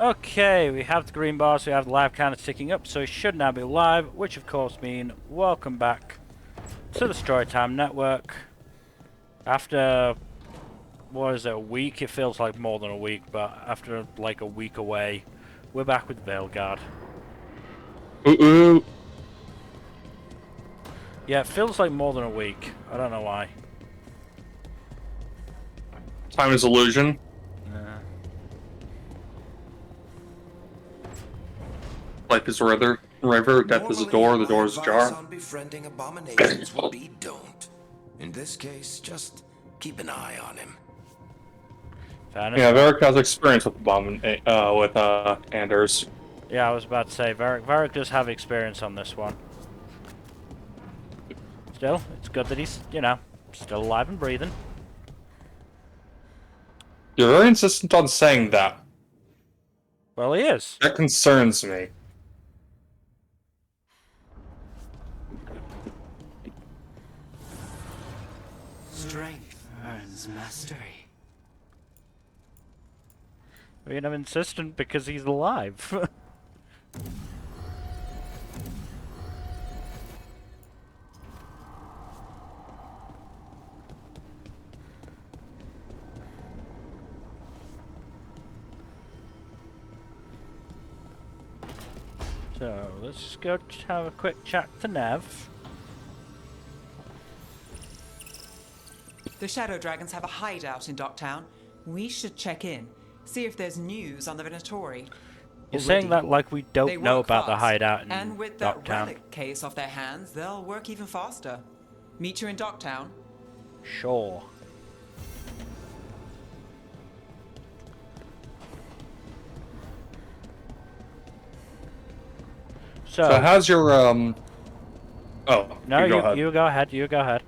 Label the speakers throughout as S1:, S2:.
S1: Okay, we have the green bars, we have the live counter ticking up, so it should now be live, which of course means welcome back to the Storytime Network. After, what is it, a week? It feels like more than a week, but after like a week away, we're back with Veilguard.
S2: Ooh.
S1: Yeah, it feels like more than a week. I don't know why.
S2: Time is illusion. Life is a river, death is a door, the door is ajar.
S3: On befriending abominations would be don't. In this case, just keep an eye on him.
S2: Yeah, Varric has experience with Anders.
S1: Yeah, I was about to say, Varric does have experience on this one. Still, it's good that he's, you know, still alive and breathing.
S2: You're very insistent on saying that.
S1: Well, he is.
S2: That concerns me.
S4: Strength earns mastery.
S1: I mean, I'm insistent because he's alive. So, let's just go have a quick chat to Nev.
S5: The Shadow Dragons have a hideout in Docktown. We should check in, see if there's news on the Venatori.
S1: You're saying that like we don't know about the hideout in
S5: and with that
S1: Docktown.
S5: relic case off their hands, they'll work even faster. Meet you in Docktown.
S1: Sure. So
S2: how's your Oh,
S1: no,
S2: go ahead.
S1: you go ahead. You go ahead.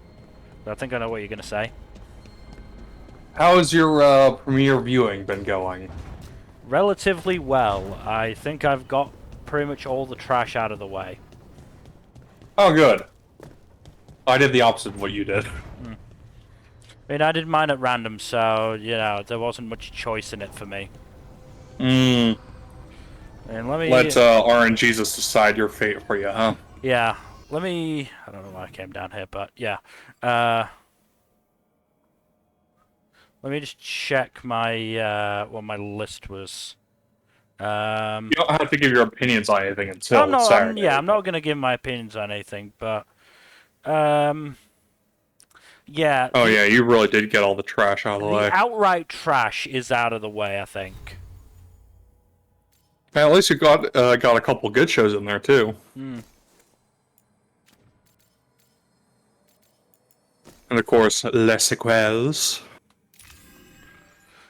S1: But I think I know what you're gonna say.
S2: How's your premiere viewing been going?
S1: Relatively well. I think I've got pretty much all the trash out of the way.
S2: Oh, good. I did the opposite of what you did.
S1: I mean, I did mine at random, so, you know, there wasn't much choice in it for me.
S2: And let RNGesus decide your fate for you, huh?
S1: Yeah. Let me... I don't know why I came down here, but yeah. Let me just check my, what my list was.
S2: You don't have to give your opinions on anything until
S1: I'm not,
S2: Saturday.
S1: I'm not going to give my opinions on anything, but... yeah.
S2: Oh, yeah, you really did get all the trash out of the way.
S1: The outright trash is out of the way, I think.
S2: At least you got a couple good shows in there, too.
S1: Hmm.
S2: And, of course, Les Sequels.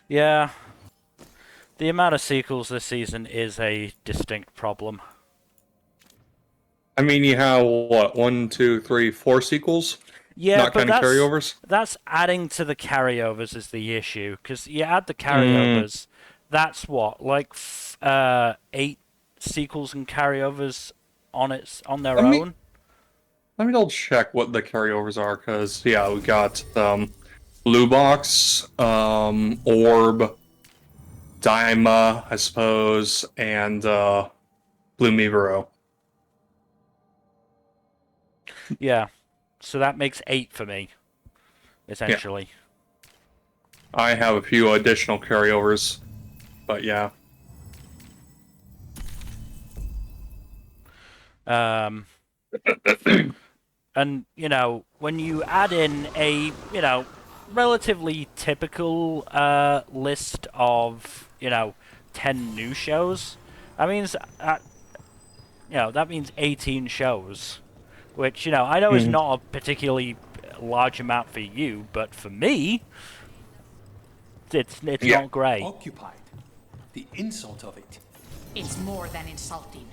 S1: Yeah. The amount of sequels this season is a distinct problem.
S2: I mean, you have, what, 1, 2, 3, 4 sequels?
S1: Yeah,
S2: not
S1: but
S2: counting carryovers?
S1: That's adding to the carryovers is the issue. Because you add the carryovers, that's what, like 8 sequels and carryovers on their own?
S2: Let me double check what the carryovers are, because, yeah, we got Blue Box, Orb, Daima, I suppose, and Blue Miburo.
S1: Yeah. So that makes 8 for me, essentially.
S2: Yeah. I have a few additional carryovers, but yeah.
S1: And, you know, when you add in a, you know, relatively typical list of, you know, 10 new shows, that means, you know, that means 18 shows. Which, you know, I know is not a particularly large amount for you, but for me, it's not great.
S4: Occupied. The insult of it.
S6: It's more than insulting.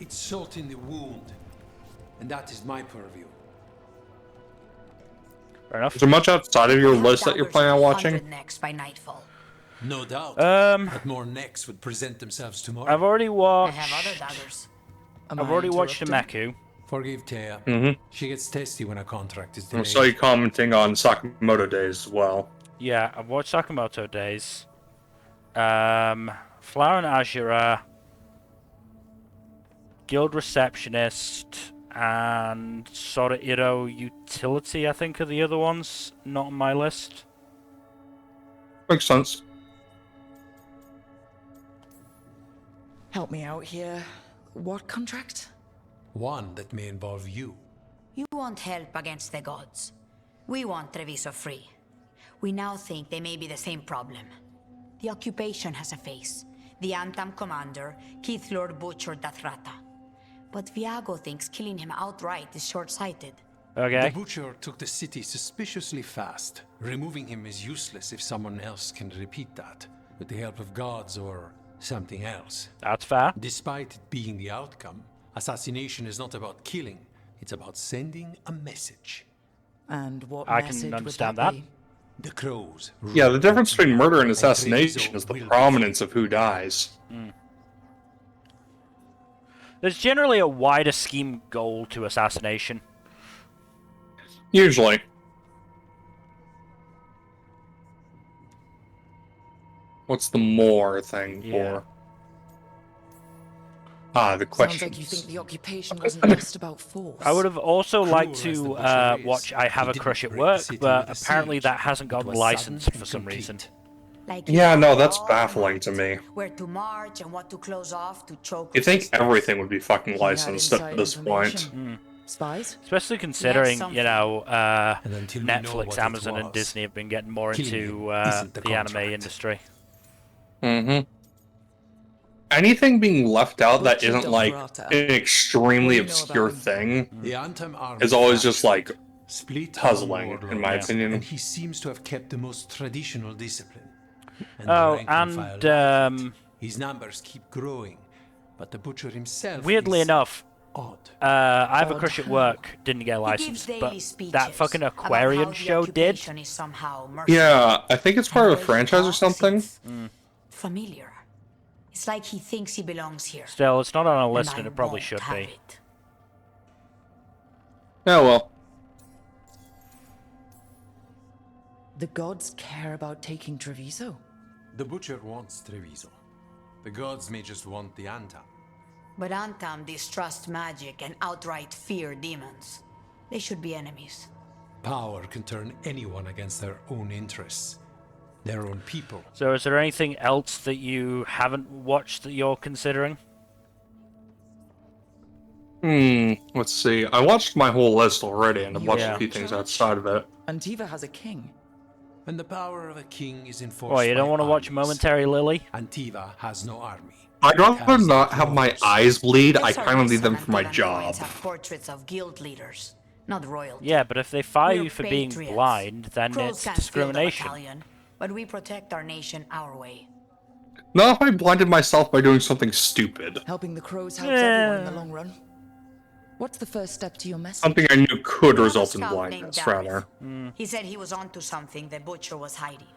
S4: It's salt in the wound. And that is my purview.
S1: Fair enough.
S2: Is there much outside of your list that you're planning on watching?
S6: Next by nightfall.
S4: No doubt. But more necks would present themselves tomorrow.
S1: I've already watched...
S6: I have other daggers.
S1: I've already watched Nameku.
S4: Forgive Taya. She gets testy when a contract is
S2: I
S4: delayed.
S2: saw you commenting on Sakamoto Days as well.
S1: Yeah, I've watched Sakamoto Days. Flower and Azura, Guild Receptionist, and Sorahiro Utility, I think, are the other ones. Not on my list.
S2: Makes sense.
S7: Help me out here. What contract?
S4: One that may involve you.
S6: You want help against the gods. We want Treviso free. We now think they may be the same problem. The occupation has a face. The Antaam commander, Keith Lord butchered Dathrata. But Viago thinks killing him outright is short-sighted.
S1: Okay.
S4: The butcher took the city suspiciously fast. Removing him is useless if someone else can repeat that, with the help of gods or something else.
S1: That's fair.
S4: Despite it being the outcome, assassination is not about killing, it's about sending a message.
S7: And what
S1: I
S7: message
S1: can
S7: would
S1: understand
S7: that
S1: that.
S7: be?
S4: The crows.
S2: Yeah, the difference between murder and assassination
S4: Treviso
S2: is the
S4: will be
S2: prominence of who dies.
S1: There's generally a wider scheme goal to assassination.
S2: Usually. What's the more thing
S1: Yeah.
S2: for? Ah, the
S7: Sounds
S2: questions.
S7: like you think the occupation wasn't just about force.
S1: I would have also liked
S4: Cruel as the
S1: to
S4: butcher is,
S1: watch I Have
S4: he
S1: a
S4: didn't
S1: Crush at
S4: break the
S1: Work,
S4: city
S1: but
S4: with a
S1: apparently
S4: siege.
S1: that hasn't
S4: It
S1: gotten
S4: was
S1: licensed
S4: sudden
S1: for
S4: and
S1: some
S4: complete.
S1: reason.
S6: Like
S2: Yeah,
S6: you
S2: no,
S6: know
S2: that's
S6: all
S2: baffling to
S6: night
S2: me.
S6: Where to march and what to close off to choke.
S2: You think
S6: resistance.
S2: everything would be fucking
S7: He had
S2: licensed at
S7: inside
S2: this point?
S7: information. Spies?
S1: Especially considering,
S6: something.
S1: you know,
S4: And until we know
S1: Netflix,
S4: what it
S1: Amazon, and
S4: was,
S1: Disney have been getting more
S4: killing
S1: into
S4: him isn't the
S1: the anime
S4: contract.
S1: industry.
S2: Mm-hmm. Anything being left out that
S7: Butcher
S2: isn't like
S7: Dothrata.
S2: an extremely
S7: What do you know
S2: obscure
S7: about him?
S2: thing
S4: The Antaam army
S2: is always just like
S4: fractured, split
S2: puzzling,
S4: among
S2: in my
S4: warlords,
S2: opinion.
S4: And he seems to have kept the most traditional discipline. And
S1: Oh,
S4: the rank and file
S1: and,
S4: like it. His numbers keep growing, but the butcher himself
S1: Weirdly
S4: is
S1: enough,
S4: odd.
S1: I Have a
S7: Odd
S1: Crush at
S7: how?
S1: Work didn't get
S6: He gives
S1: licensed,
S6: daily
S1: but
S6: speeches
S1: that fucking
S6: about how
S1: Aquarian
S6: the
S1: show did.
S6: occupation is somehow merciful.
S2: Yeah, I think it's part
S6: And
S2: of
S6: the
S2: a
S6: way he
S2: franchise or
S6: talks,
S2: something.
S6: it's familiar. It's like he thinks he belongs here.
S1: Still, it's not on a list,
S6: I
S1: and it probably
S6: won't
S1: should
S6: have
S1: be.
S6: it.
S2: Yeah, well,
S7: The gods care about taking Treviso?
S4: The butcher wants Treviso. The gods may just want the Antaam.
S6: But Antaam distrust magic and outright fear demons. They should be enemies.
S4: Power can turn anyone against their own interests, their own people.
S1: So, is there anything else that you haven't watched that you're considering?
S2: let's see. I watched my whole list already, and I've watched
S1: Yeah.
S2: a few things outside of it.
S7: Antiva has a king.
S4: And the power of a king is enforced
S1: Oh, you don't
S4: by
S1: want to watch
S4: armies.
S1: Momentary Lily?
S4: Antiva has no army.
S2: I'd
S4: It
S2: rather
S4: has
S2: not have my
S4: clones.
S2: eyes bleed. I
S6: It's our
S2: kind of need
S6: reason
S2: them for my
S6: Antivan
S2: job.
S6: coins have portraits of guild leaders, not royalty.
S1: Yeah, but if they fire
S6: We're
S1: you for being
S6: patriots.
S1: blind, then
S6: Crows
S1: it's
S6: can't field a
S1: discrimination.
S6: battalion, but we protect our nation our way.
S2: Not if I blinded myself by doing something stupid.
S7: Helping the crows helps everyone in the long run. What's the first step to your message?
S2: Something I knew could
S6: We have a
S2: result in
S6: scout
S2: blindness,
S6: named
S2: rather.
S6: Dareth. He said he was onto something the butcher was hiding.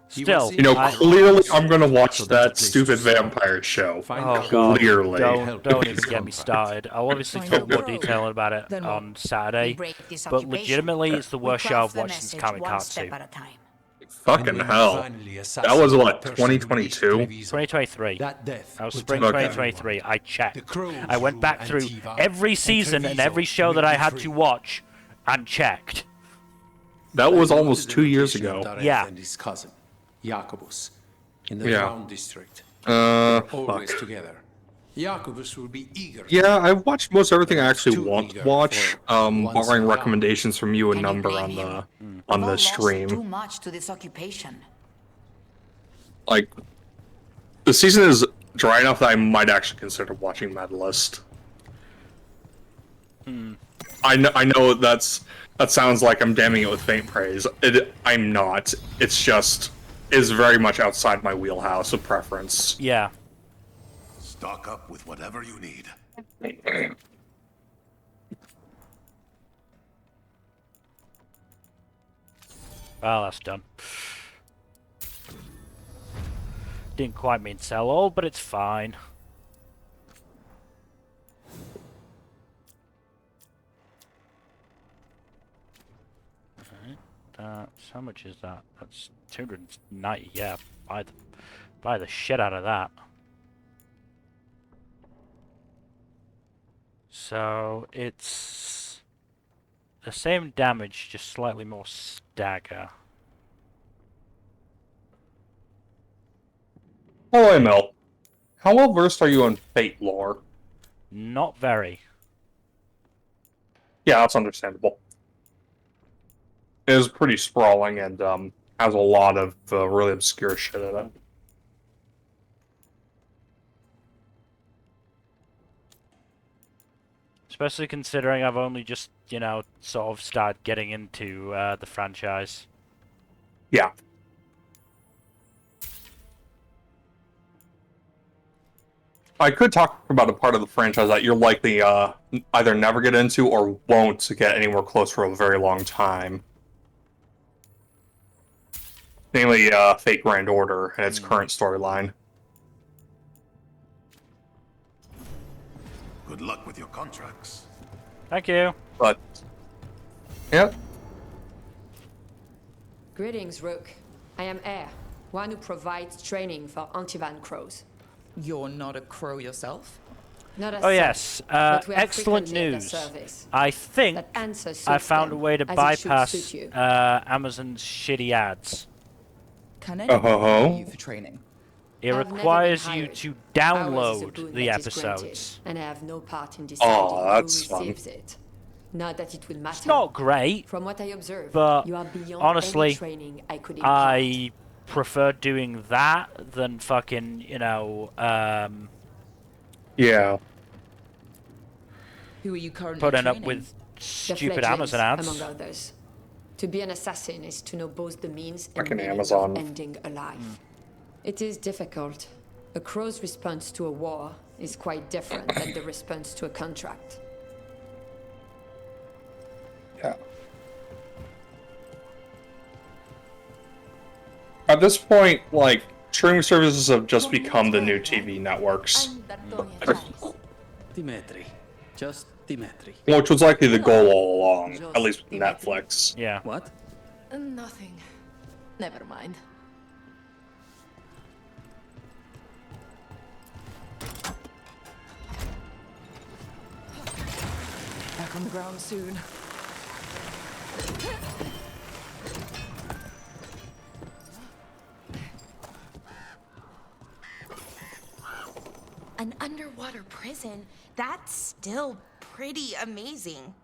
S1: Still,
S2: You know,
S1: I-
S2: clearly I'm gonna watch
S4: So that's a
S2: that
S4: place
S2: stupid
S4: to start.
S2: vampire show.
S4: Find
S1: Oh
S4: out.
S1: god,
S2: Clearly.
S1: don't even get me started. I'll obviously
S7: Find
S1: talk
S7: out
S1: more
S7: what-
S1: detail about it
S7: Then what?
S1: on
S6: We
S1: Saturday,
S6: break this
S1: but
S6: occupation.
S1: legitimately it's the
S6: We
S1: worst show
S6: craft
S1: I've
S6: the
S1: watched since
S6: message
S1: Comic
S6: one
S1: Katsu.
S6: step at a time.
S2: Fucking
S4: And when we
S2: hell.
S4: finally
S2: That was
S4: assassinate
S2: what,
S4: the person who
S2: 2022?
S4: released Treviso,
S1: 2023.
S4: That death
S1: That was
S4: will
S1: spring
S4: take
S2: Okay.
S1: 2023. I
S4: The
S1: checked.
S4: crows
S1: I went
S4: rule
S1: back through
S4: Antiva,
S1: every
S4: and
S1: season and
S4: Treviso
S1: every show
S4: will
S1: that I
S4: be
S1: had
S4: free.
S1: to watch and checked.
S2: That was
S4: I
S2: almost
S4: noted
S2: 2
S4: the
S2: years
S4: location of
S2: ago.
S4: Dareth
S1: Yeah.
S4: and his cousin, Jacobus, in the
S2: Yeah.
S4: Drown district. Always
S2: Fuck.
S4: together. Jacobus will be eager.
S2: Yeah, I've watched most everything I
S4: It's
S2: actually
S4: too
S2: want to
S4: eager
S2: watch,
S4: for once
S2: barring
S4: around.
S2: recommendations from you and
S6: Can you
S2: Number
S6: blame
S2: on
S6: him?
S2: the
S6: We've
S2: on
S6: all
S2: the
S6: lost too
S2: stream.
S6: much to this occupation.
S2: Like, the season is dry enough that I might actually consider watching Medalist. I know that sounds like I'm damning it with faint praise. I'm not. It's just is very much outside my wheelhouse of preference.
S1: Yeah.
S3: Stock up with whatever you need.
S1: Well, that's done. Didn't quite mean sell all, but it's fine. Alright, how much is that? That's 290. Yeah, buy the shit out of that. So it's the same damage, just slightly more stagger.
S2: Oh, wait, Mel. How well versed are you in Fate lore?
S1: Not very.
S2: Yeah, that's understandable. It is pretty sprawling and has a lot of really obscure shit in it.
S1: Especially considering I've only just, you know, sort of started getting into the franchise.
S2: Yeah. I could talk about a part of the franchise that you're likely either never get into or won't get anywhere close for a very long time. Namely, Fate Grand Order and its current storyline.
S3: Good luck with your contracts.
S1: Thank you.
S2: But, yeah.
S8: Greetings, Rook. I am Air, one who provides training for Antivan crows.
S7: You're not a crow yourself?
S8: Not as
S1: Oh
S8: such,
S1: yes,
S8: but we are
S1: excellent
S8: frequently at their
S1: news.
S8: service.
S1: I think
S8: That answer suits
S1: I found a
S8: them,
S1: way to
S8: as it should
S1: bypass
S8: suit you.
S1: Amazon's shitty ads.
S7: Can anyone
S2: Oh.
S7: pay you for training?
S1: It
S8: I've never been
S1: requires you
S8: hired.
S1: to
S8: Ours is a
S1: download
S8: boon
S1: the
S8: that is granted,
S1: episodes.
S8: and I have no part in deciding who
S2: that's fun.
S8: receives it. Not that it will matter.
S1: It's not great.
S8: From what I observe,
S1: but
S8: you are beyond
S1: honestly,
S8: any training I could impart.
S1: I prefer doing that than fucking, you know,
S2: Yeah.
S7: Who are you currently
S1: putting up
S7: training?
S1: with
S8: The
S1: stupid
S8: fledglings,
S1: Amazon ads.
S8: among others. To be an assassin is to know both the means and
S2: Fucking
S8: meaning
S2: Amazon.
S8: of ending a life. It is difficult. A crow's response to a war is quite different than the response to a contract.
S2: Yeah. At this point, like, streaming services have just become the new TV networks,
S9: Dimitri. Just Dimitri.
S2: which was likely the goal all along, at least with Netflix.
S1: Yeah.
S9: What?
S10: Nothing. Never mind.
S7: Back on the ground soon.
S10: An underwater prison? That's still pretty amazing.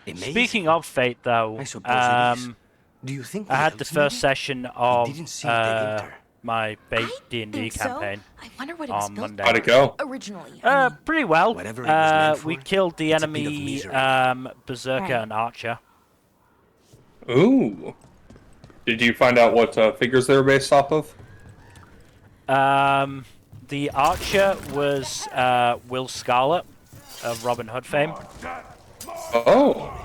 S9: Amazing.
S1: Speaking of Fate, though,
S9: I suppose it is. Do you think
S1: I had the first session of
S9: didn't see the enter.
S1: my Fate
S10: I
S1: D&D
S10: think so.
S1: campaign
S10: I wonder what it was
S1: on
S10: built
S1: Monday.
S2: How'd it go?
S10: originally.
S1: Pretty well.
S9: Whatever it was meant
S1: We
S9: for,
S1: killed the
S9: it's a bit of
S1: enemy
S9: misery.
S1: Berserker
S10: Right.
S1: and Archer.
S2: Ooh. Did you find out what figures they were based off of?
S1: The Archer was Will Scarlet of Robin Hood fame.
S2: Oh.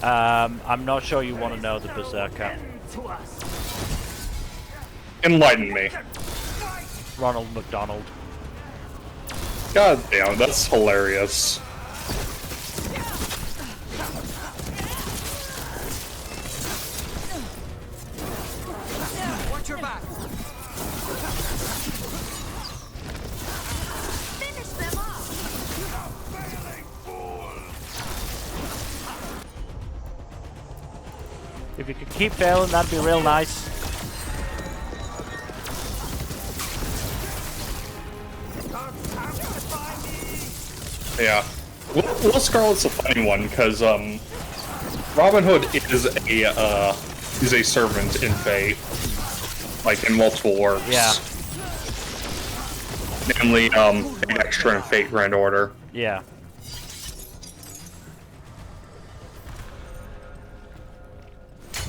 S1: I'm not sure you want to know the Berserker.
S2: Enlighten me.
S1: Ronald McDonald.
S2: God damn, that's hilarious.
S5: Watch your back.
S10: Finish them off.
S1: If you could keep failing, that'd be real nice.
S2: Yeah. Will Scarlet's a funny one, because, Robin Hood is a servant in Fate. Like, in multiple works.
S1: Yeah.
S2: Namely, Fate Extra and Fate Grand Order.
S1: Yeah.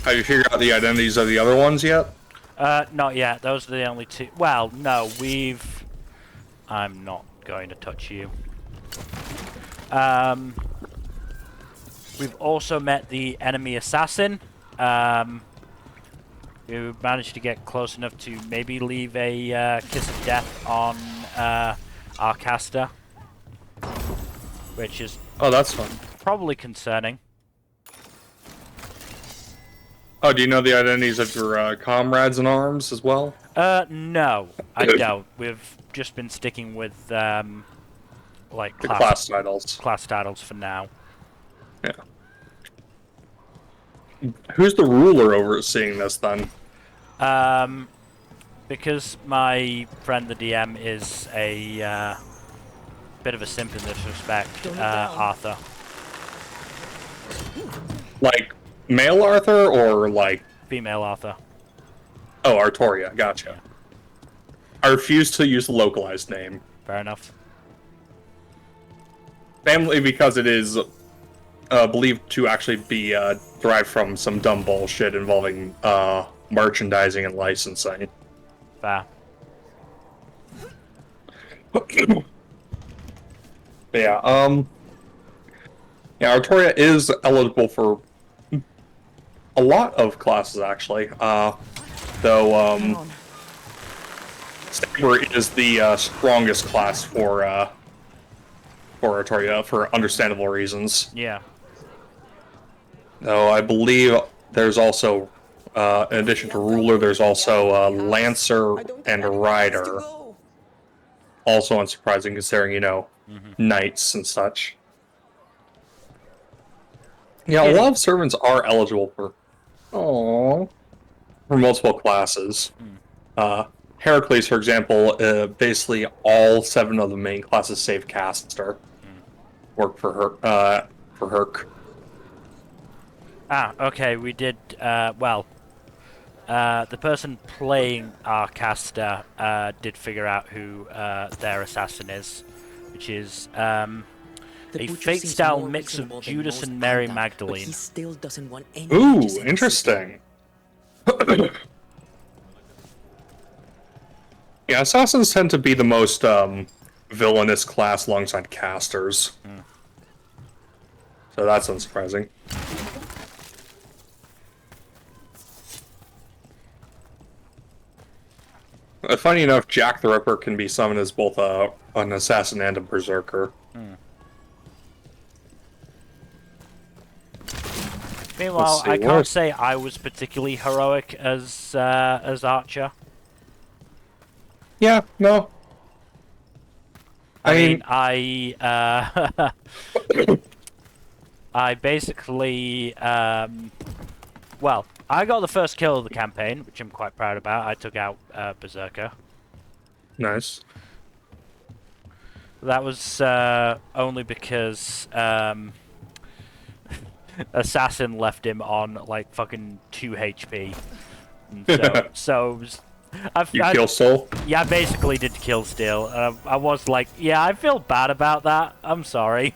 S2: Have you figured out the identities of the other ones yet?
S1: Not yet. Those are the only two. Well, no, I'm not going to touch you. We've also met the enemy assassin. We managed to get close enough to maybe leave a kiss of death on our caster, which is
S2: Oh, that's fun.
S1: probably concerning.
S2: Oh, do you know the identities of your comrades in arms as well?
S1: No, I don't. We've just been sticking with like
S2: The class titles.
S1: Class titles for now.
S2: Yeah. Who's the ruler overseeing this then?
S1: Because my friend the DM is a bit of a simp in this respect, Arthur.
S2: Like male Arthur or like
S1: Female Arthur.
S2: Oh, Artoria, gotcha. I refuse to use the localized name.
S1: Fair enough.
S2: Family, because it is believed to actually be derived from some dumb bullshit involving merchandising and licensing.
S1: Fair.
S2: Yeah, Artoria is eligible for a lot of classes, actually. Though, Saber is the strongest class for Artoria, for understandable reasons.
S1: Yeah.
S2: Though I believe there's also, in addition to Ruler, there's also Lancer and Rider. Also unsurprising considering, you know, knights and such. Yeah, a lot of servants are eligible for multiple classes. Heracles, for example, basically all 7 of the main classes save caster work for her Herc.
S1: Ah, okay, we did, well, the person playing our caster did figure out who their assassin is, which is a fake-style mix of Judas and Mary Magdalene.
S11: He still doesn't want any
S2: Ooh, interesting. Yeah, assassins tend to be the most villainous class alongside casters. So that's unsurprising. Funny enough, Jack the Ripper can be summoned as both an assassin and a berserker.
S1: Meanwhile, I can't say I was particularly heroic as Archer.
S2: Yeah, no.
S1: I mean, I basically, well, I got the first kill of the campaign, which I'm quite proud about. I took out Berserker.
S2: Nice.
S1: That was only because Assassin left him on like fucking 2 HP. And so
S2: you kill Soul?
S1: Yeah, I basically did kill steal. I was like, yeah, I feel bad about that. I'm sorry.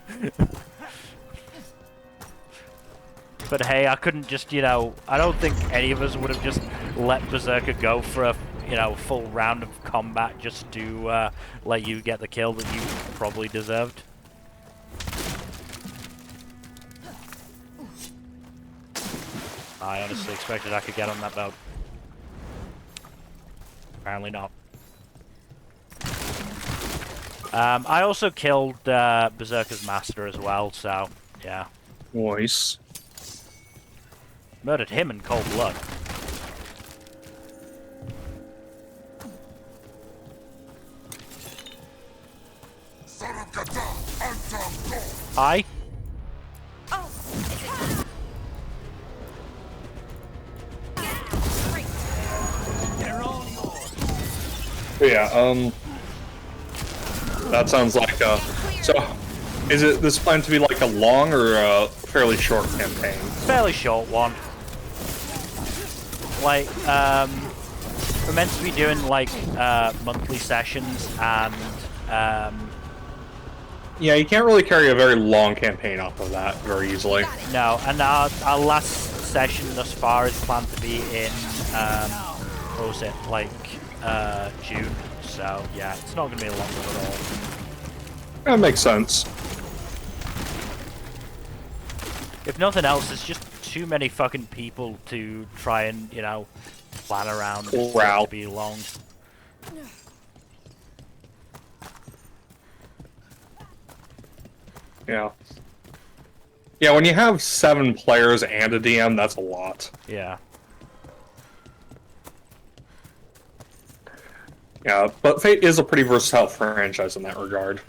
S1: But hey, I couldn't just, you know, I don't think any of us would have just let Berserker go for a, you know, full round of combat just to let you get the kill that you probably deserved. I honestly expected I could get on that boat. Apparently not. I also killed Berserker's master as well, so yeah.
S2: Nice.
S1: Murdered him in cold blood. Hi.
S2: Yeah, that sounds like so is it this planned to be like a long or a fairly short campaign?
S1: Fairly short one. Like, we're meant to be doing like monthly sessions and
S2: yeah, you can't really carry a very long campaign off of that very easily.
S1: No, and our last session thus far is planned to be in what was it, like June, so yeah, it's not going to be a long one at all.
S2: That makes sense.
S1: If nothing else, it's just too many fucking people to try and, you know, plan around to be long.
S2: Yeah. Yeah, when you have 7 players and a DM, that's a lot.
S1: Yeah.
S2: Yeah, but Fate is a pretty versatile franchise in that regard.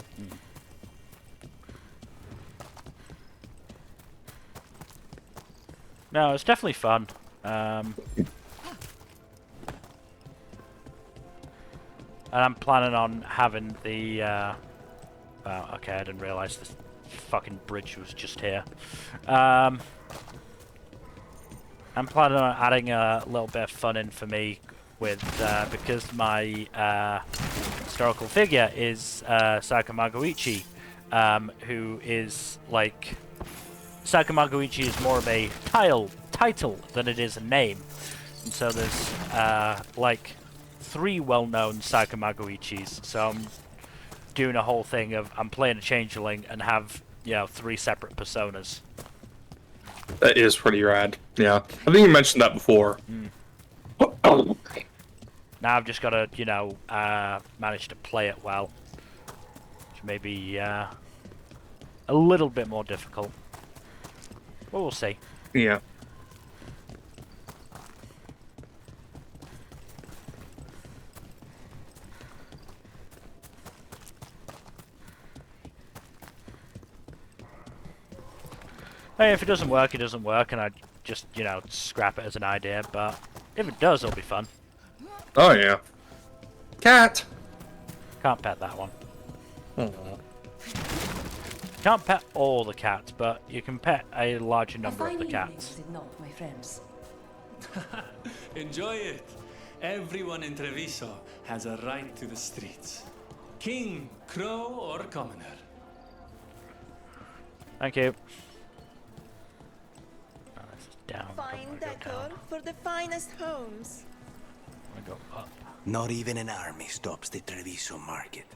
S1: No, it's definitely fun. And I'm planning on having the. Oh, okay, I didn't realize this fucking bridge was just here. I'm planning on adding a little bit of fun in for me with because my historical figure is Sakamagoichi, who is like Sakamagoichi is more of a title than it is a name, and so there's like 3 well-known Sakamagoichis. So I'm doing a whole thing of I'm playing a changeling and have 3 separate personas.
S2: That is pretty rad. Yeah, I think you mentioned that before.
S1: Now I've just got to manage to play it well, which may be a little bit more difficult. But we'll see.
S2: Yeah.
S1: Hey, if it doesn't work, it doesn't work, and I just, scrap it as an idea, but if it does, it'll be fun.
S2: Oh, yeah. Cat!
S1: Can't pet that one.
S2: Aww.
S1: Can't pet all the cats, but you can pet a larger number of the cats.
S11: Is it not, my friends?
S12: Enjoy it. Everyone in Treviso has a right to the streets. King, crow, or commoner.
S1: Thank you. Oh, this is down.
S10: Fine decor for the finest homes.
S1: I go up.
S9: Not even an army stops the Treviso market.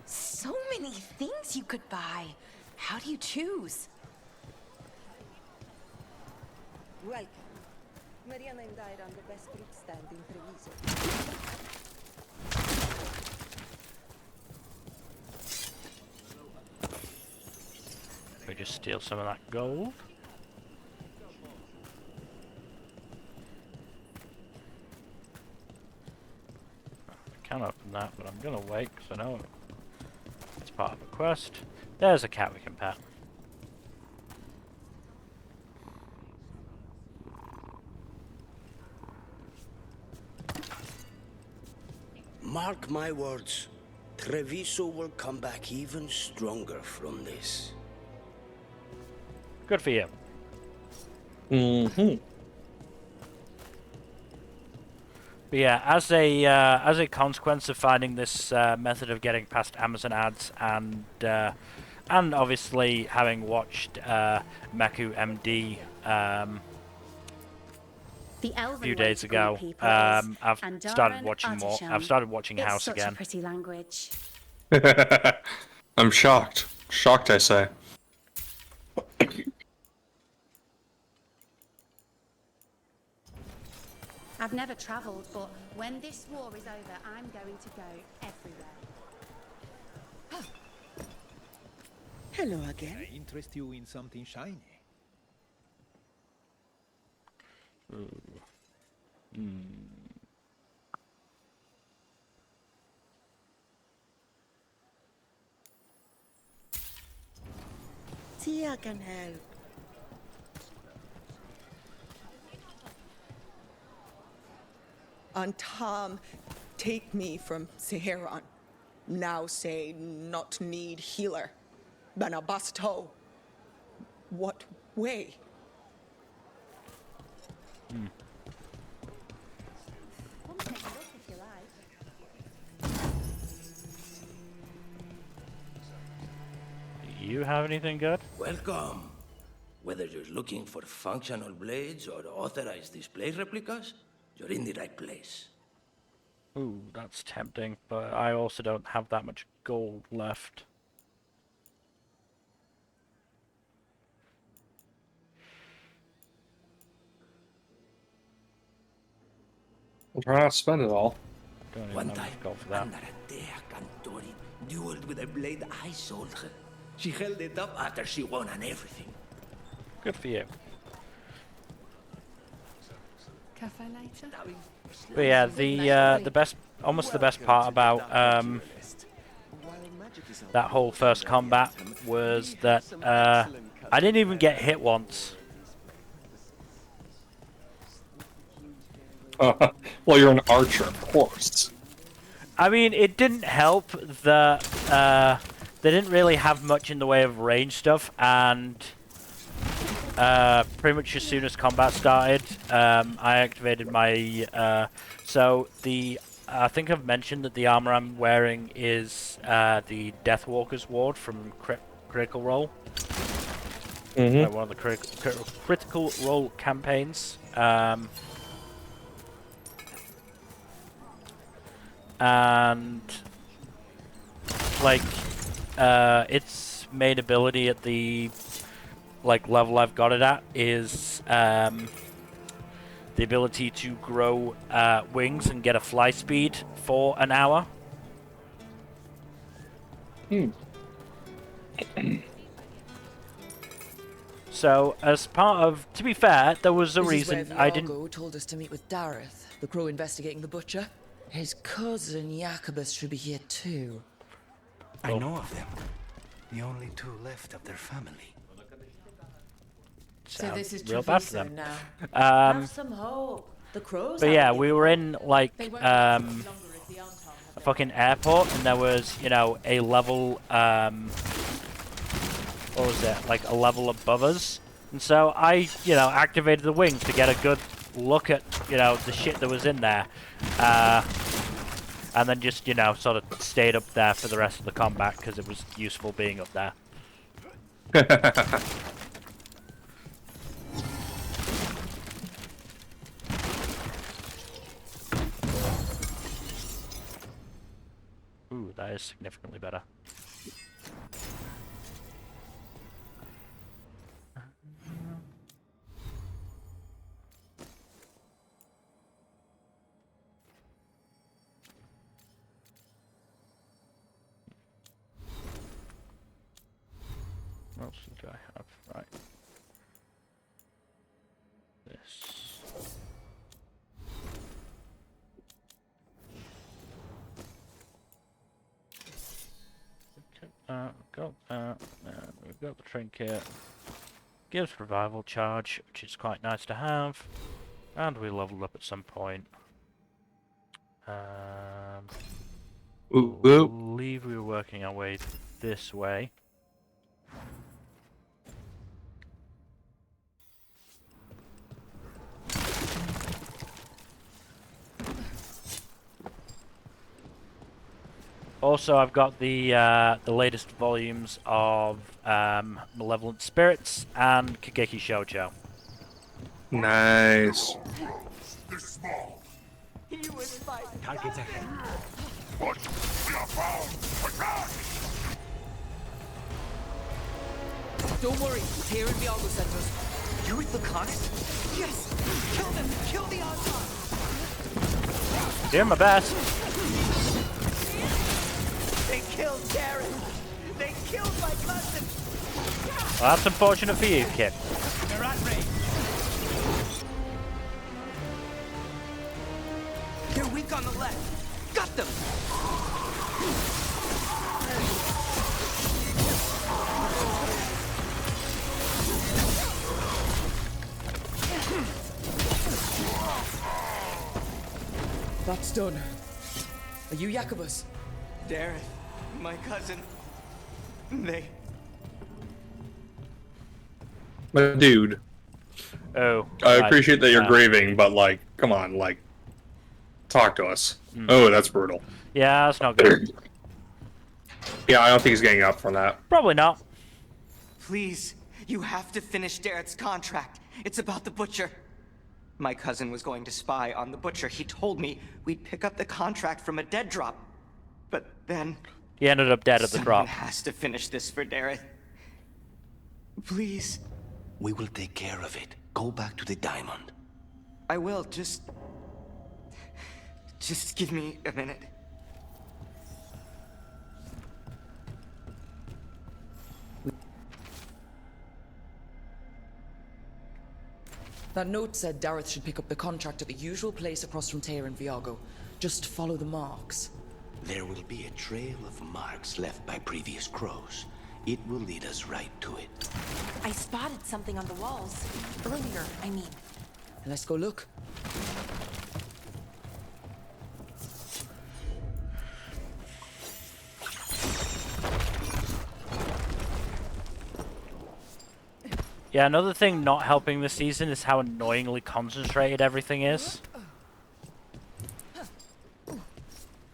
S10: So many things you could buy. How do you choose?
S11: Welcome. Mariana and I run the best fruit stand in Treviso.
S1: We just steal some of that gold. I can open that, but I'm gonna wait because I know it's part of a quest. There's a cat we can pet.
S9: Mark my words, Treviso will come back even stronger from this.
S1: Good for you.
S2: Mm-hmm.
S1: But yeah, as a consequence of finding this method of getting past Amazon ads and obviously having watched Meku MD a few days ago, I've started watching more. I've started watching House
S13: such
S1: again.
S13: A pretty language.
S2: I'm shocked. Shocked, I say.
S13: I've never travelled, but when this war is over, I'm going to go everywhere.
S11: Hello again.
S14: I interest you in something shiny.
S11: Tia can help. Antaam, take me from Seheran. Now say not need healer. Banabasto. What way?
S1: Do you have anything good?
S3: Welcome. Whether you're looking for functional blades or authorized display replicas, you're in the right place.
S1: Ooh, that's tempting, but I also don't have that much gold left.
S2: I'll try not to spend it all.
S1: Don't even
S3: One
S1: have
S3: time,
S1: enough gold for that.
S3: Antaam Cantori dueled with a blade I sold her. She held it up after she won on everything.
S1: Good for you.
S7: Cafe later?
S1: But yeah, the best, almost the best part about that whole first combat was that I didn't even get hit once.
S2: Well, you're an archer, of course.
S1: I mean, it didn't help that they didn't really have much in the way of range stuff, and pretty much as soon as combat started, I activated my. So I think I've mentioned that the armor I'm wearing is the Deathwalker's Ward from Critical Role. Like one of the critical role campaigns. And like its main ability at the level I've got it at is the ability to grow wings and get a fly speed for an hour. So, as part of, to be fair, there was a reason I didn't.
S7: Veilguard told us to meet with Dareth, the crow investigating the butcher. His cousin Jacobus should be here too.
S3: I know of them. The only two left of their family.
S8: So this is
S1: real bad for
S8: Treviso
S1: them.
S8: now. Have some hope. The crows.
S1: But yeah, we were in a fucking airport, and there was, you know, a level what was it, like a level above us, and so I, you know, activated the wings to get a good look at, you know, the shit that was in there, and then just, you know, sort of stayed up there for the rest of the combat because it was useful being up there. Ooh, that is significantly better. What else do I have? Right. This. Got that. We've got the trinket. Gives revival charge, which is quite nice to have. And we leveled up at some point. I believe we were working our way this way. Also, I've got the latest volumes of Malevolent Spirits and Kageki Shoujo.
S2: Nice.
S14: Targets ahead.
S7: Don't worry, Tyr and Vialgo sent us.
S15: You're with the Connect?
S5: Yes! Kill them! Kill the Antaam!
S1: Doing my best.
S15: They killed Darren! They killed my cousin!
S1: Well, that's unfortunate for you, Kip.
S15: They're at range. They're weak on the left. Got them!
S7: That's done. Are you Jacobus?
S15: Darren, my cousin. They...
S2: My dude.
S1: Oh.
S2: I appreciate that you're grieving, but, like, come on, like, talk to us. Oh, that's brutal.
S1: Yeah, that's not good.
S2: Yeah, I don't think he's getting up from that.
S1: Probably not.
S15: Please, you have to finish Darrett's contract. It's about the Butcher. My cousin was going to spy on the Butcher. He told me we'd pick up the contract from a dead drop. But then...
S1: He ended up dead at the drop.
S15: Someone has to finish this for Darrett. Please.
S3: We will take care of it. Go back to the diamond.
S15: I will, just give me a minute.
S7: That note said Dareth should pick up the contract at the usual place across from Tyr and Vialgo. Just follow the marks.
S3: There will be a trail of marks left by previous crows. It will lead us right to it.
S10: I spotted something on the walls. Earlier, I mean.
S7: Let's go look.
S1: Yeah, another thing not helping this season is how annoyingly concentrated everything is.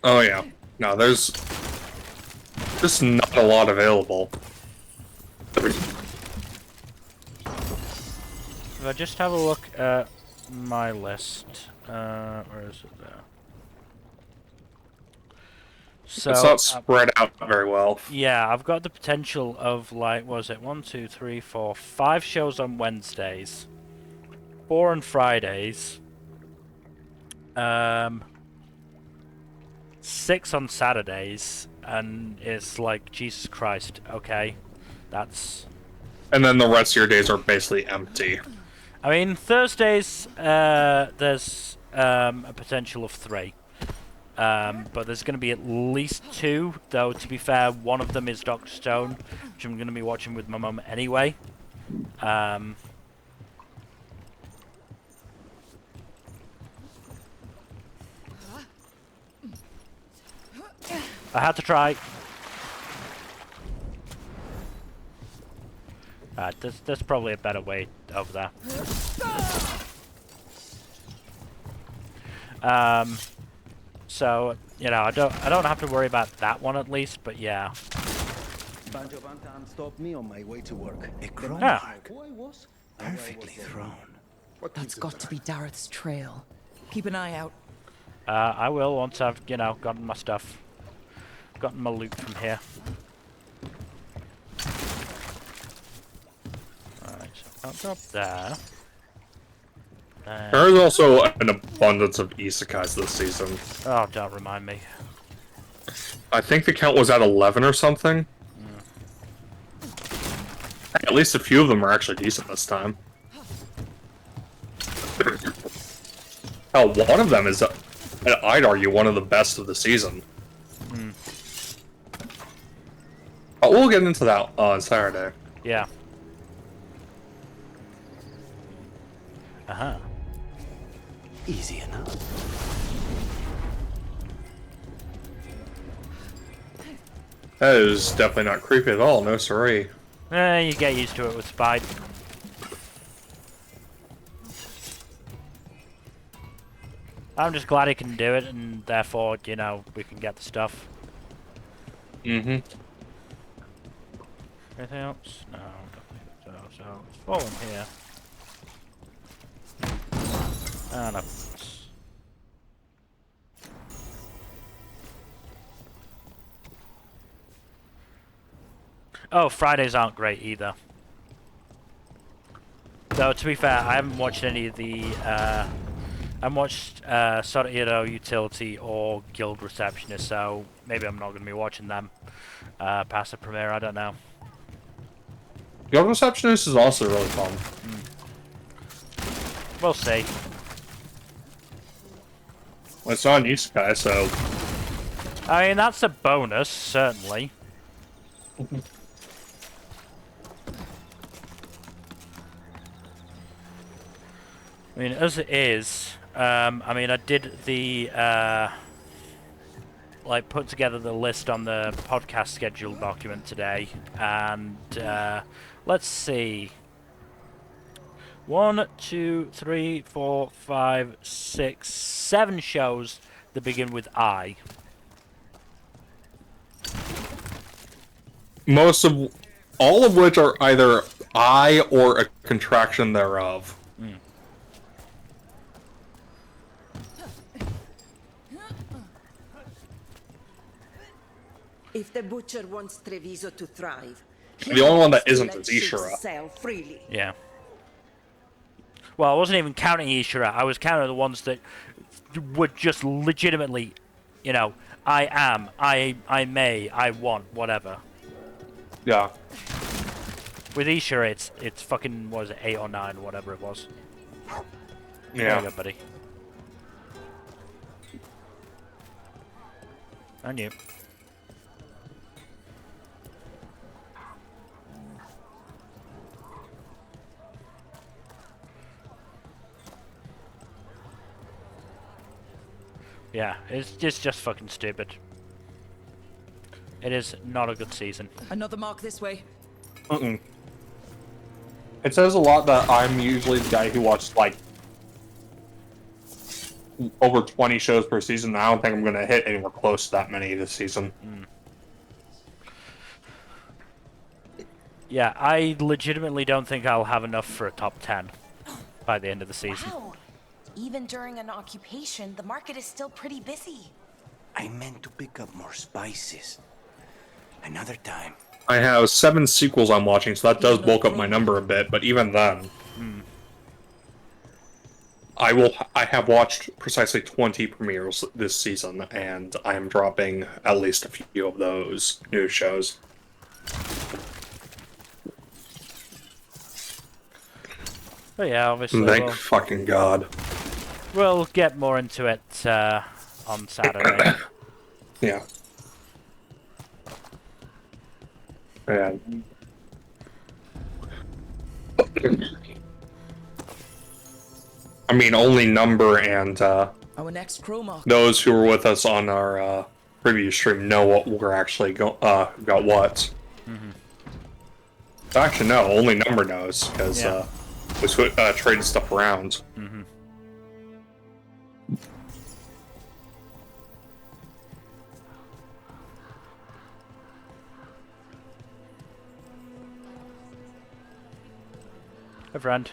S2: Oh yeah. No, there's just not a lot available.
S1: If I just have a look at my list, where is it there? So,
S2: it's not spread out very well.
S1: Yeah, I've got the potential of, like, what was it, 1, 2, 3, 4, 5 shows on Wednesdays, 4 on Fridays, 6 on Saturdays, and it's like, Jesus Christ, okay, that's...
S2: And then the rest of your days are basically empty.
S1: I mean, Thursdays, there's a potential of 3. But there's going to be at least 2, though, to be fair, one of them is Dr. Stone, which I'm going to be watching with my mum anyway. I had to try. There's probably a better way over there. So, you know, I don't have to worry about that one at least, but yeah.
S14: Bunch of Antaam stopped me on my way to work. A crow boy was perfectly thrown.
S7: That's got to be Dareth's trail. Keep an eye out.
S1: I will once I've, you know, gotten my stuff. Gotten my loot from here. Alright, so I'll drop there.
S2: There is also an abundance of isekais this season.
S1: Oh, don't remind me.
S2: I think the count was at 11 or something. At least a few of them are actually decent this time. Hell, one of them is, I'd argue, one of the best of the season. But we'll get into that on Saturday.
S1: Yeah. Uh-huh.
S14: Easy enough.
S2: That is definitely not creepy at all, no siree.
S1: You get used to it with Spide. I'm just glad he can do it, and therefore, you know, we can get the stuff.
S2: Mm-hmm.
S1: Anything else? No, don't think so. So, it's falling here. Ah, no. Oh, Fridays aren't great either. Though, to be fair, I haven't watched any of the, I haven't watched, Sort Hero Utility or Guild Receptionist, so maybe I'm not going to be watching them past the premiere, I don't know.
S2: Guild Receptionist is also really fun.
S1: We'll see.
S2: Well, it's not an isekai, so...
S1: I mean, that's a bonus, certainly. I mean, as it is, I mean, I did the, like, put together the list on the podcast schedule document today, and, let's see. 1, 2, 3, 4, 5, 6, 7 shows that begin with I.
S2: All of which are either I or a contraction thereof.
S11: If the butcher wants Treviso to thrive,
S2: The only one that isn't is Ishura.
S11: sell freely.
S1: Yeah. Well, I wasn't even counting Ishura. I was counting the ones that were just legitimately, you know, I am, I may, I want, whatever.
S2: Yeah.
S1: With Ishura, it's fucking, what was it, 8 or 9, whatever it was.
S2: Yeah.
S1: There you go, buddy. And you. Yeah, it's just fucking stupid. It is not a good season.
S7: Another mark this way.
S2: It says a lot that I'm usually the guy who watches like over 20 shows per season. And I don't think I'm going to hit anywhere close to that many this season.
S1: Yeah, I legitimately don't think I'll have enough for a top 10 by the end of the season.
S10: Wow. Even during an occupation, the market is still pretty busy.
S9: I meant to pick up more spices. Another time.
S2: I have 7 sequels I'm watching, so that does bulk up my number a bit, but even then... I have watched precisely 20 premieres this season, and I am dropping at least a few of those new shows.
S1: But yeah, obviously
S2: Thank fucking God.
S1: We'll get more into it on Saturday.
S2: Yeah. Yeah. I mean, only Number and
S7: Our next chroma.
S2: those who were with us on our previous stream know what we're actually got what. Actually, no, only Number knows because we traded stuff around.
S1: Hey, friend.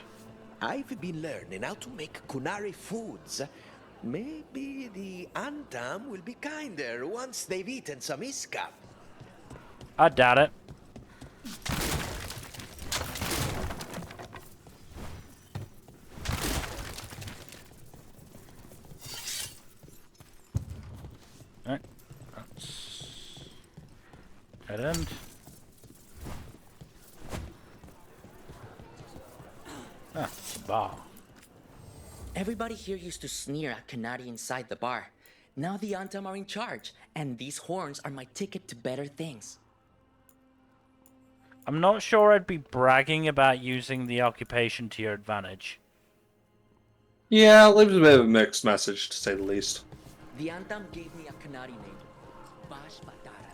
S16: I've been learning how to make Kunari foods. Maybe the Antaam will be kinder once they've eaten some Iskab.
S1: I doubt it. Alright. That's dead end. Ah, bar.
S17: Everybody here used to sneer at Kanadi inside the bar. Now the Antaam are in charge, and these horns are my ticket to better things.
S1: I'm not sure I'd be bragging about using the occupation to your advantage.
S2: Yeah, it leaves a bit of a mixed message, to say the least.
S17: The Antaam gave me a Kanadi name, Bash Batara.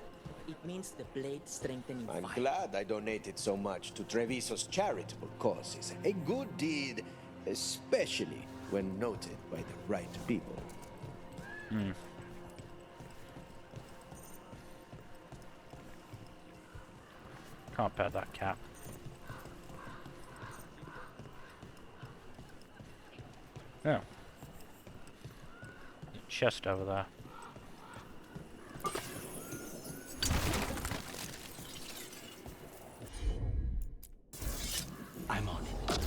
S17: It means the blade strengthening
S16: I'm
S17: fire.
S16: glad I donated so much to Treviso's charitable causes. A good deed, especially when noted by the right people.
S1: Can't pet that cat. Yeah. Chest over there.
S17: I'm on it.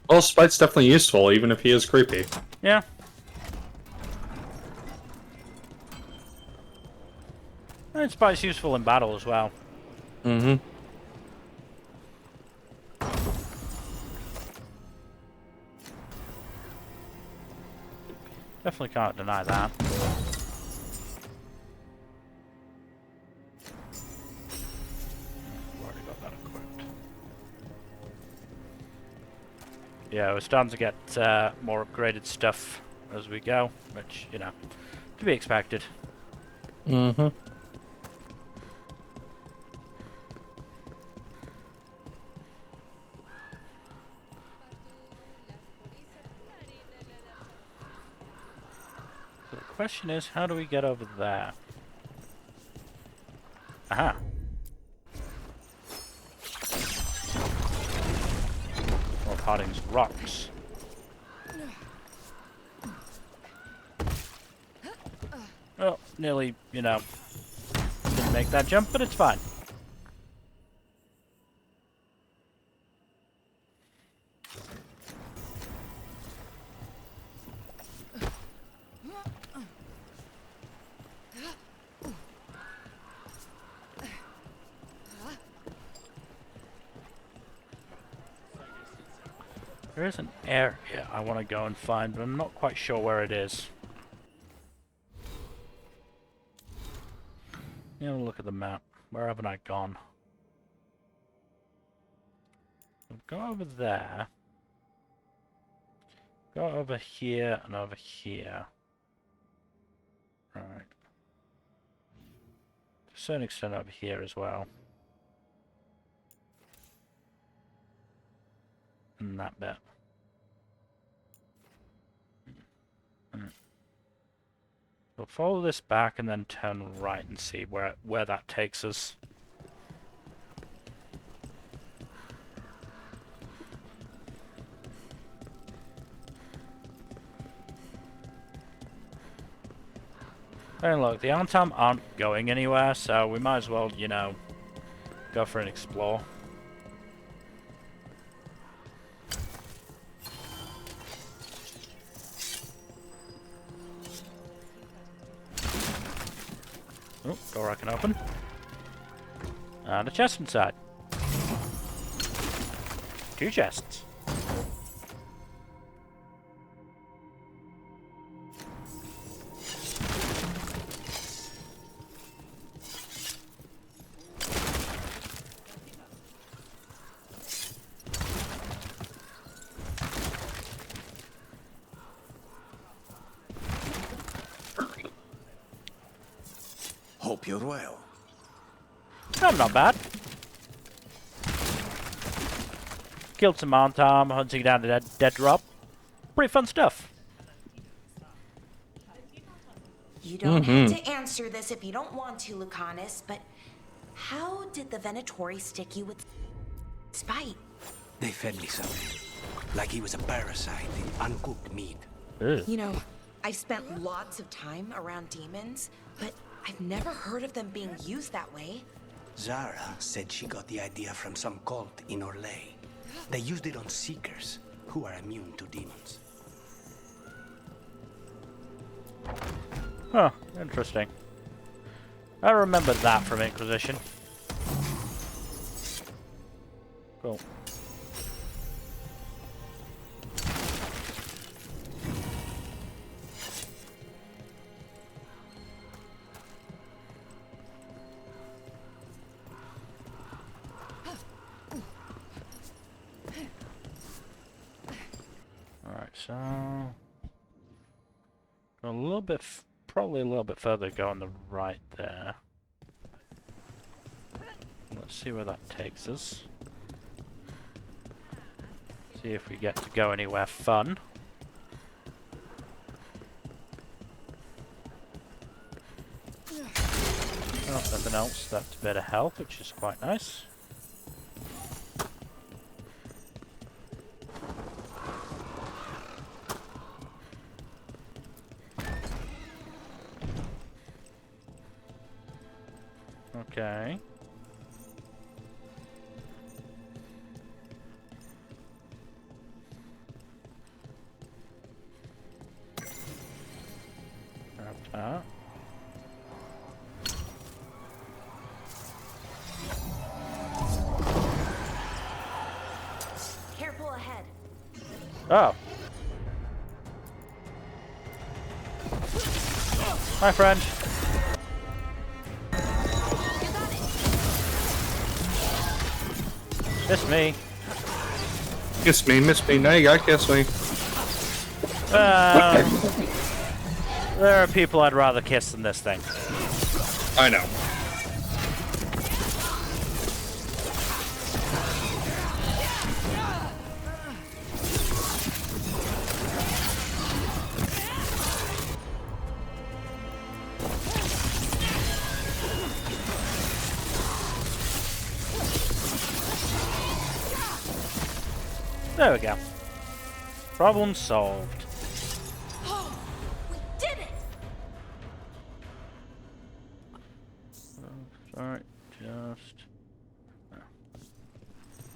S2: Well, Spite's definitely useful, even if he is creepy.
S1: Yeah. And Spite's useful in battle as well. Definitely can't deny that. Already got that equipped. Yeah, we're starting to get more upgraded stuff as we go, which, you know, to be expected. So the question is, how do we get over there? Aha. More Harding's rocks. Well, nearly, you know, didn't make that jump, but it's fine. There is an area I want to go and find, but I'm not quite sure where it is. Let me have a look at the map. Where haven't I gone? I'll go over there. Go over here and over here. Right. To a certain extent over here as well. And that bit. We'll follow this back and then turn right and see where that takes us. And look, the Antaam aren't going anywhere, so we might as well, you know, go for an explore. Oh, door I can open. And a chest inside. 2 chests.
S16: Hope you're well.
S1: I'm not bad. Killed some Antaam, hunting down the dead drop. Pretty fun stuff.
S10: You don't have to answer this if you don't want to, Lucanus, but how did the Venatori stick you with spite?
S14: They fed me something. Like he was a parasite in uncooked meat.
S10: You know, I've spent lots of time around demons, but I've never heard of them being used that way.
S14: Zara said she got the idea from some cult in Orlais. They used it on Seekers, who are immune to demons.
S1: Huh, interesting. I remember that from Inquisition. Cool. So, a little bit, probably a little bit further go on the right there. Let's see where that takes us. See if we get to go anywhere fun. Oh, nothing else. That's a bit of health, which is quite nice. Okay. Grab that.
S10: Careful ahead.
S1: Oh. Hi, friend. Miss me.
S2: Miss me. Now you got kiss me.
S1: There are people I'd rather kiss than this thing.
S2: I know.
S1: There we go. Problem solved.
S10: Oh, we did it!
S1: Sorry, just...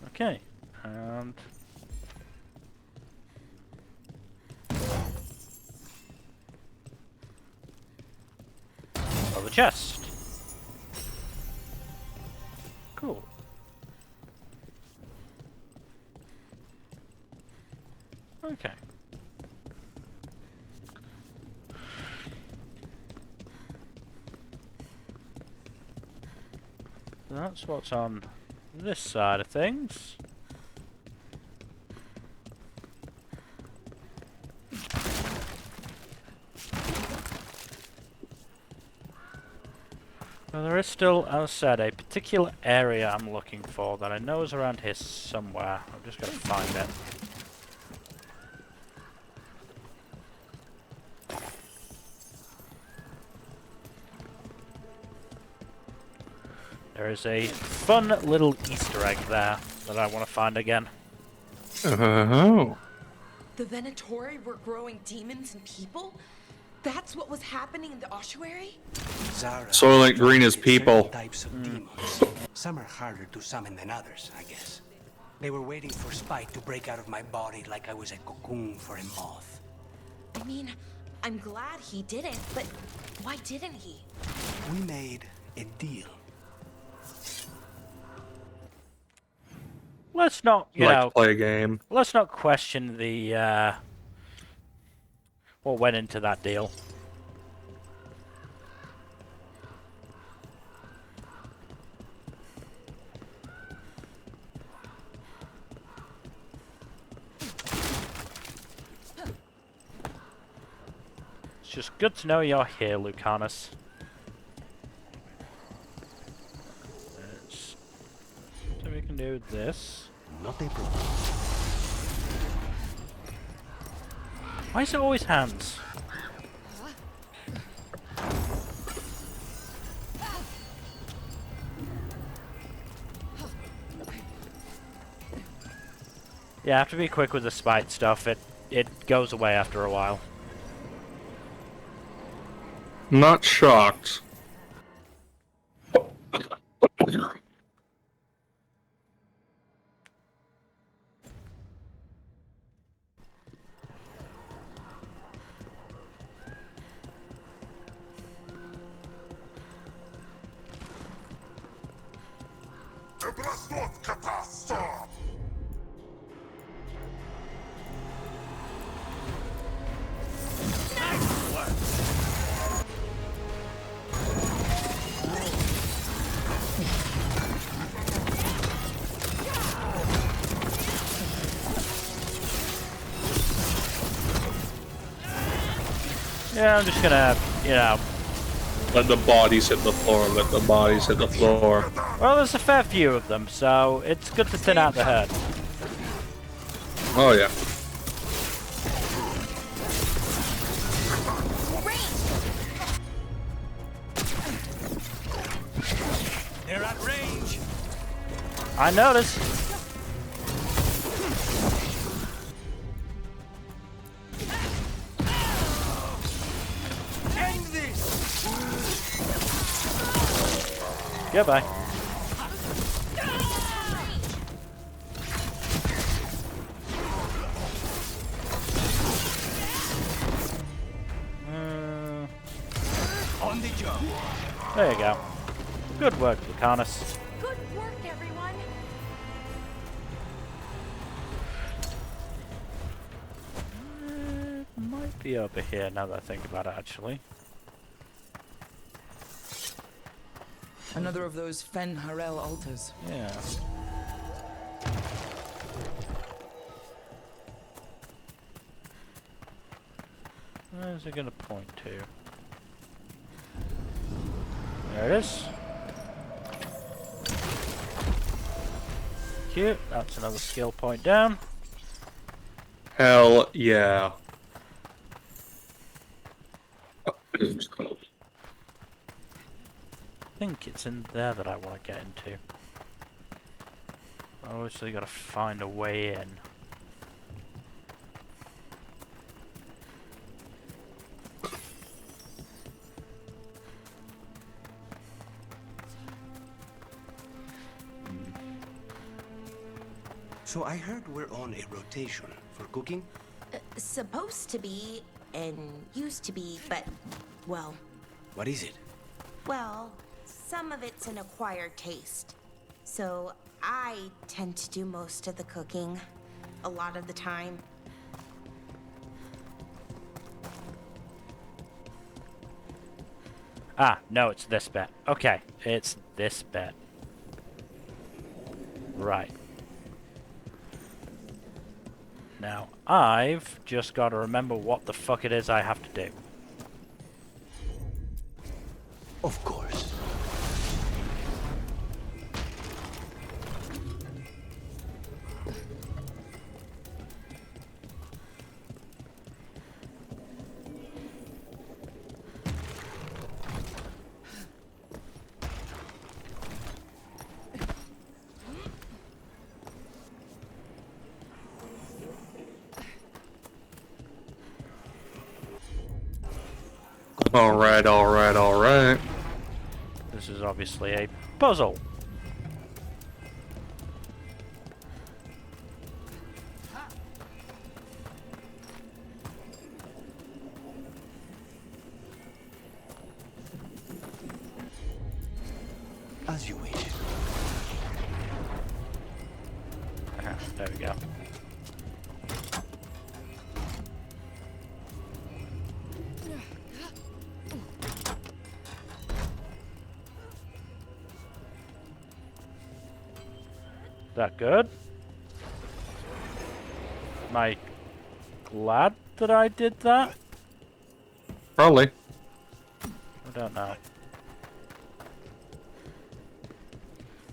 S1: Okay, and... Oh, the chest. Cool. Okay. That's what's on this side of things. Well, there is still, as I said, a particular area I'm looking for that I know is around here somewhere. I'm just going to find it. There is a fun little Easter egg there that I want to find again.
S2: Oh.
S10: The Venatori were growing demons and people? That's what was happening in the ossuary?
S14: Zara
S2: Soylent Green is
S14: certain
S2: people.
S14: types of demons. Some are harder to summon than others, I guess. They were waiting for Spite to break out of my body like I was a cocoon for a moth.
S10: I mean, I'm glad he didn't, but why didn't he?
S14: We made a deal.
S1: Let's not, you
S2: Like
S1: know,
S2: to play a game.
S1: let's not question the, what went into that deal. It's just good to know you're here, Lucanus. So we can do this.
S14: Not a problem.
S1: Why is it always hands? Yeah, I have to be quick with the spite stuff. It goes away after a while.
S2: Not shocked.
S1: Yeah, I'm just gonna, you know...
S2: Let the bodies hit the floor, let the bodies hit the floor.
S1: Well, there's a fair few of them, so it's good to thin out the herd.
S2: Oh yeah.
S14: They're at range.
S1: I noticed.
S14: End this.
S1: Goodbye.
S14: On the job.
S1: There you go. Good work, Lucanus.
S10: Good work, everyone.
S1: Might be over here now that I think about it, actually.
S7: Another of those Fen Harel altars.
S1: Yeah. Where's it gonna point to? There it is. Cute. That's another skill point down.
S2: Hell yeah.
S1: I think it's in there that I want to get into. Obviously, got to find a way in.
S14: So I heard we're on a rotation for cooking?
S10: Supposed to be, and used to be, but, well,
S14: What is it?
S10: well, some of it's an acquired taste. So I tend to do most of the cooking, a lot of the time.
S1: Ah, no, it's this bit. Okay, it's this bit. Right. Now, I've just got to remember what the fuck it is I have to do.
S14: Of course.
S2: Alright, alright, alright.
S1: This is obviously a puzzle.
S14: As you wish.
S1: There we go. That good? Am I glad that I did that?
S2: Probably.
S1: I don't know. I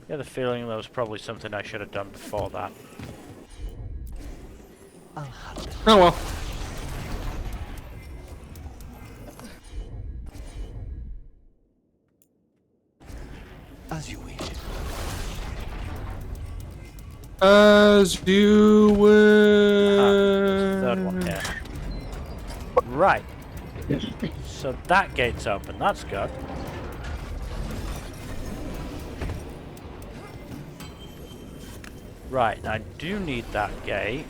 S1: get the feeling there was probably something I should have done before that.
S2: Oh well.
S14: As you wish.
S2: As you wish.
S1: Third one here. Right. So that gate's open. That's good. Right, I do need that gate.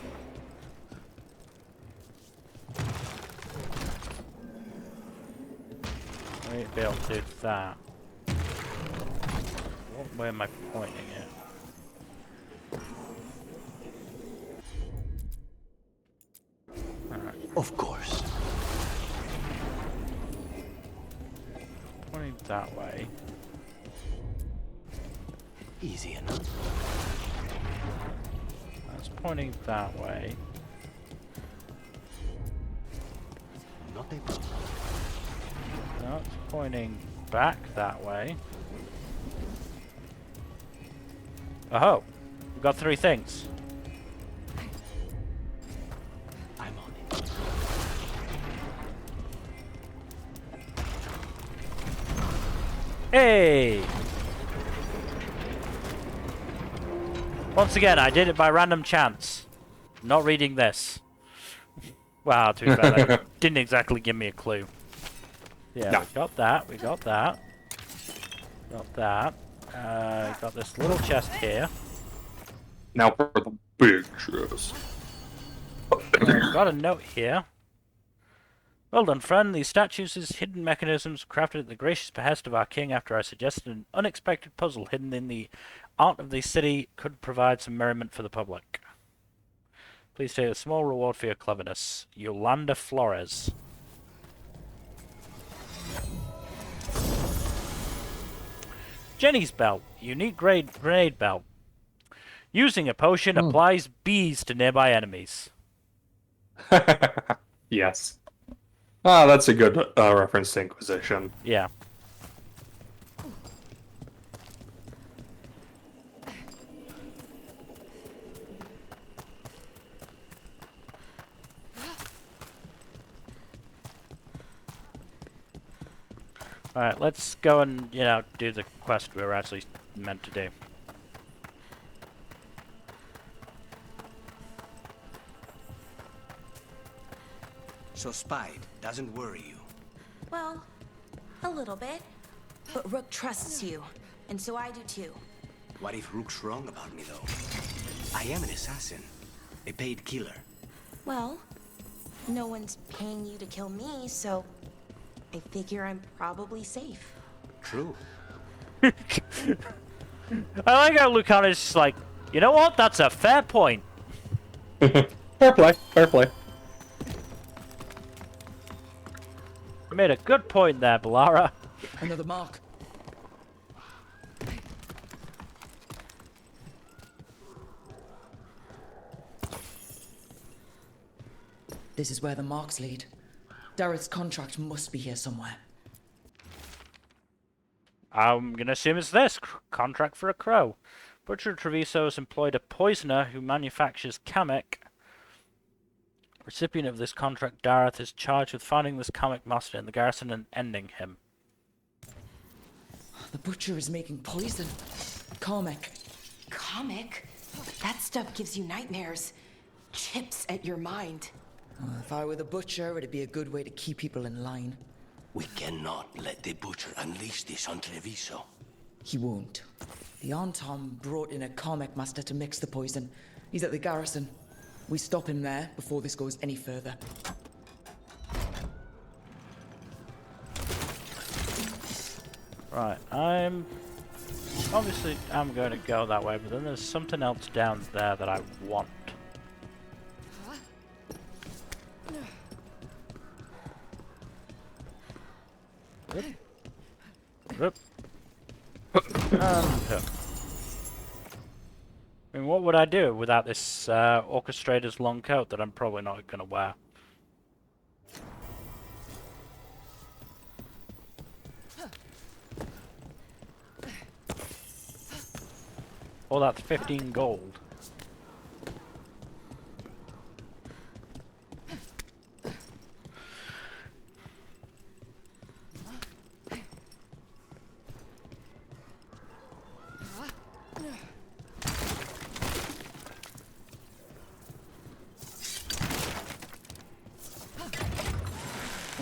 S1: I need to be able to do that. What way am I pointing it? Alright.
S14: Of course.
S1: Pointing that way.
S14: Easy enough.
S1: That's pointing that way.
S14: Not a problem.
S1: That's pointing back that way. Oh, we've got 3 things.
S14: I'm on it.
S1: Hey! Once again, I did it by random chance. Not reading this. Wow, to be fair, that didn't exactly give me a clue. Yeah,
S2: No.
S1: we got that, we got that. Got that. Got this little chest here.
S2: Now for the big chest.
S1: Got a note here. Well done, friend. These statues is hidden mechanisms crafted at the gracious behest of our king after I suggested an unexpected puzzle hidden in the art of the city could provide some merriment for the public. Please take a small reward for your cleverness. Yolanda Flores. Jenny's belt. Unique grenade belt. Using a potion applies bees to nearby enemies.
S2: Yes. Ah, that's a good reference to Inquisition.
S1: Yeah. Alright, let's go and, do the quest we were actually meant to do.
S14: So Spide doesn't worry you.
S10: Well, a little bit. But Rook trusts you, and so I do too.
S14: What if Rook's wrong about me, though? I am an assassin. A paid killer.
S10: Well, no one's paying you to kill me, so I figure I'm probably safe.
S14: True.
S1: I like how Lucan is just like, you know what? That's a fair point.
S2: Fair play, fair play.
S1: You made a good point there, Balara.
S15: Another mark. This is where the marks lead. Dareth's contract must be here somewhere.
S1: I'm gonna assume it's this contract for a crow. Butcher Treviso has employed a poisoner who manufactures Kamek. Recipient of this contract, Dareth, is charged with finding this Kamek master in the garrison and ending him.
S15: The butcher is making poison. Kamek.
S10: Comic? That stuff gives you nightmares. Chips at your mind.
S15: If I were the butcher, it'd be a good way to keep people in line.
S3: We cannot let the Butcher unleash this on Treviso.
S7: He won't. The Antaam brought in a Karmek master to mix the poison. He's at the garrison. We stop him there before this goes any further.
S1: Right, I'm going to go that way, but then there's something else down there that I want. Whoop. I mean, what would I do without this orchestrator's long coat that I'm probably not going to wear? Oh, that's 15 gold.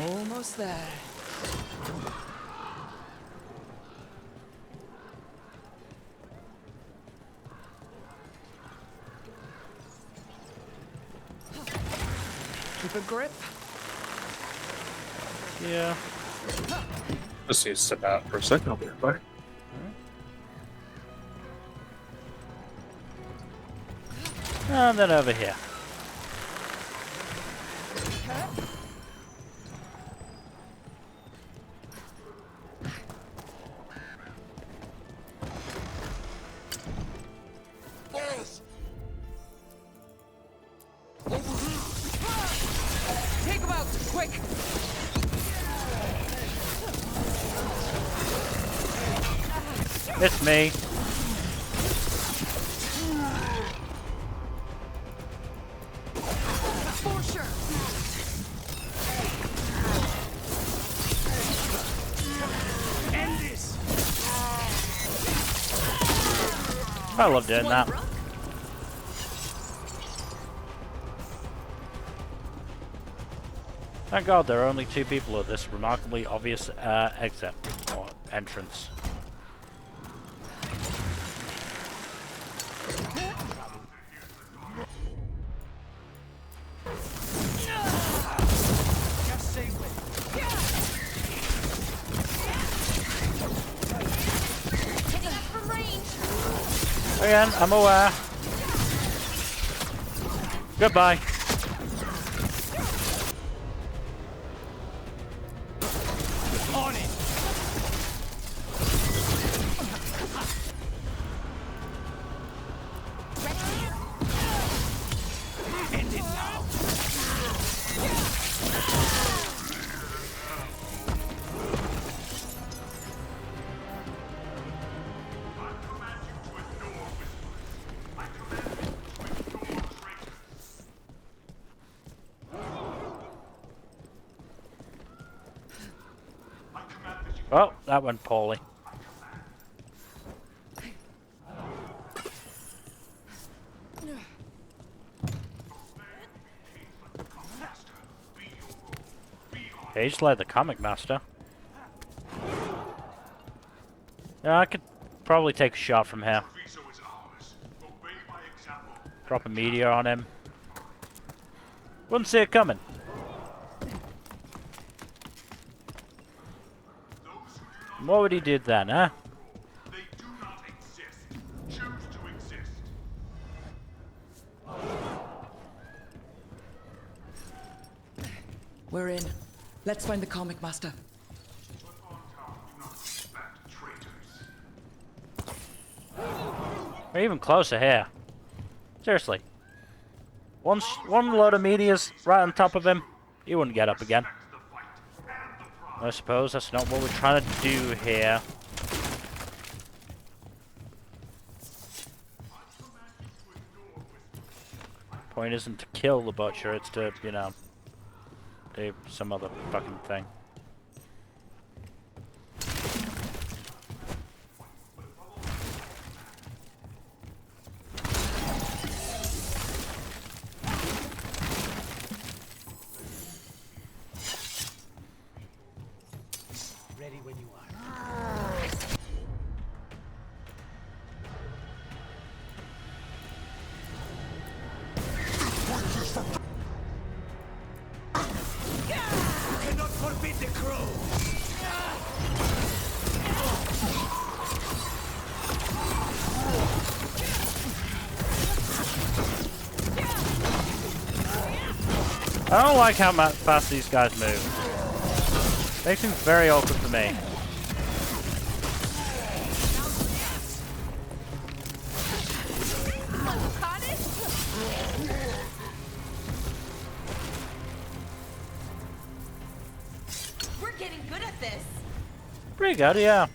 S7: Almost there. Keep a grip.
S1: Yeah.
S2: Just need to sit out for a second. I'll be right back.
S1: And then over here.
S7: Take him out, quick!
S1: It's me.
S7: For sure.
S14: End this.
S1: I love doing that. Thank God there are only 2 people at this remarkably obvious exit or entrance. Again, I'm aware. Goodbye.
S14: On it. End it now.
S1: Oh, that went poorly. He's like the comic master. Yeah, I could probably take a shot from here. Drop a meteor on him. Wouldn't see it coming. What would he do then, huh?
S18: They do not exist. Choose to exist.
S7: We're in. Let's find the Karmek master.
S1: We're even closer here. Seriously. One load of meteors right on top of him, he wouldn't get up again. I suppose that's not what we're trying to do here. Point isn't to kill the butcher, it's to, you know, do some other fucking thing.
S9: beat the crow.
S1: I don't like how fast these guys move. Makes things very awkward for me.
S10: We're getting good at this.
S1: Pretty good, yeah.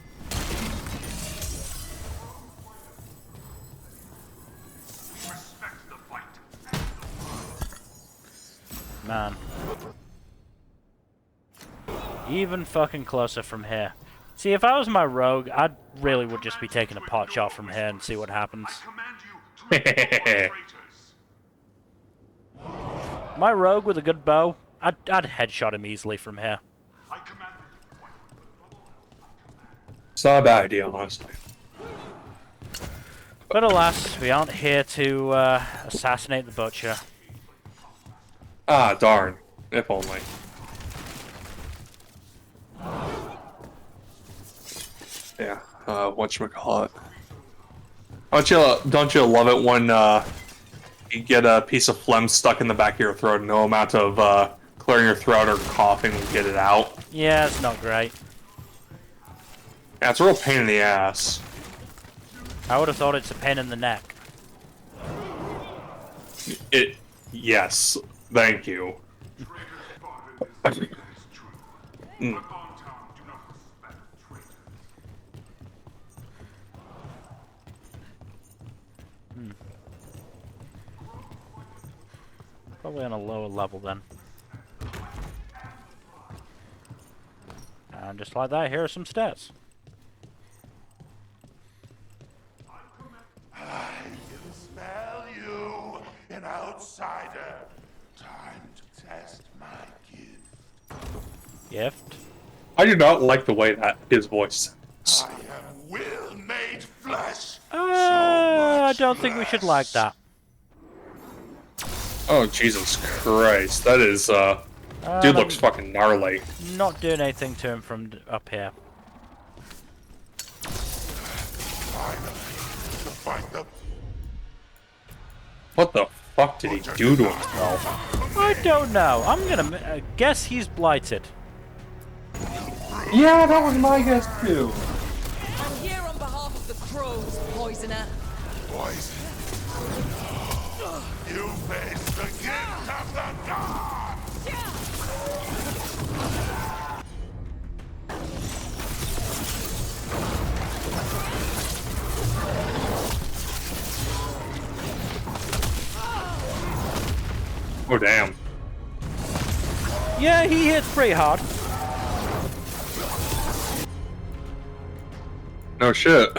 S1: Man. Even fucking closer from here. See, if I was my rogue, I really would just be taking a pot shot from here and see what happens. My rogue with a good bow, I'd headshot him easily from here.
S2: It's not a bad idea, honestly.
S1: But alas, we aren't here to assassinate the butcher.
S2: Ah, darn. If only. Yeah, whatchamacallit. Don't you love it when you get a piece of phlegm stuck in the back of your throat, no amount of clearing your throat or coughing will get it out?
S1: Yeah, it's not great.
S2: Yeah, it's a real pain in the ass.
S1: I would have thought it's a pain in the neck.
S2: Yes. Thank you. Mm.
S1: Probably on a lower level then. And just like that, here are some stats.
S18: I can smell you, an outsider. Time to test my gift.
S1: Gift?
S2: I do not like the way that his voice sounds.
S18: I am will made flesh.
S1: I don't think we should like that.
S2: Oh, Jesus Christ. That is, dude looks fucking gnarly.
S1: Not doing anything to him from up here.
S2: What the fuck did he do to himself?
S1: I don't know. I'm gonna guess he's blighted.
S2: Yeah, that was my guess too.
S7: I'm here on behalf of the crows, poisoner.
S18: Poison. You face the gift of the gods!
S2: Oh, damn.
S1: Yeah, he hits pretty hard.
S2: No shit.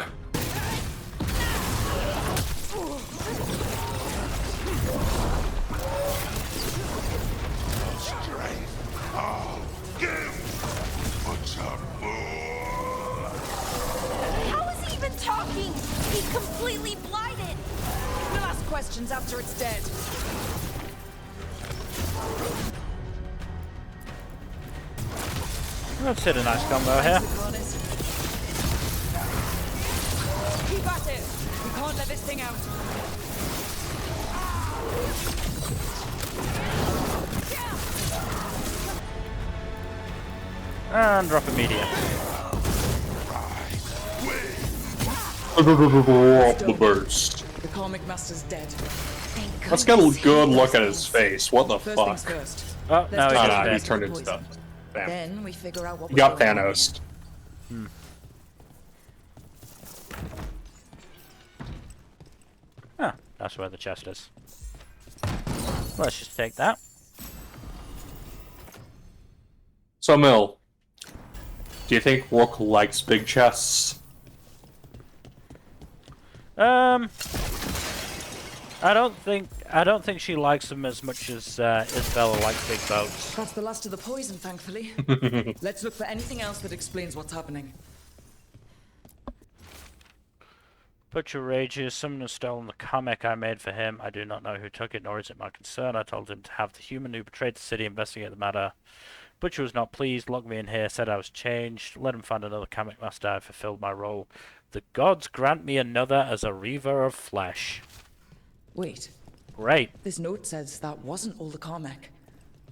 S10: How is he even talking? He's completely blighted.
S7: We'll ask questions after it's dead.
S1: Let's hit a nice combo here.
S7: Keep at it. We can't let this thing out.
S1: And drop a meteor.
S2: The burst.
S7: The comic master's dead.
S2: Let's get a good look at his face. What the
S7: First
S2: fuck?
S7: things first.
S1: Oh, no,
S2: he
S1: he's
S2: turned
S1: dead.
S2: into stuff. Damn.
S7: Then we figure out what
S2: You got Thanos.
S1: Ah, that's where the chest is. Let's just take that.
S2: So, Mill, do you think Rook likes big chests?
S1: I don't think she likes them as much as Isabella likes big boats.
S7: That's the last of the poison, thankfully. Let's look for anything else that explains what's happening.
S1: Butcher rages. Someone has stolen the comic I made for him. I do not know who took it, nor is it my concern. I told him to have the human who betrayed the city investigate the matter. Butcher was not pleased, locked me in here, said I was changed, let him find another comic master. I fulfilled my role. The gods grant me another as a reaver of flesh.
S7: Wait.
S1: Great.
S7: This note says that wasn't all the comic.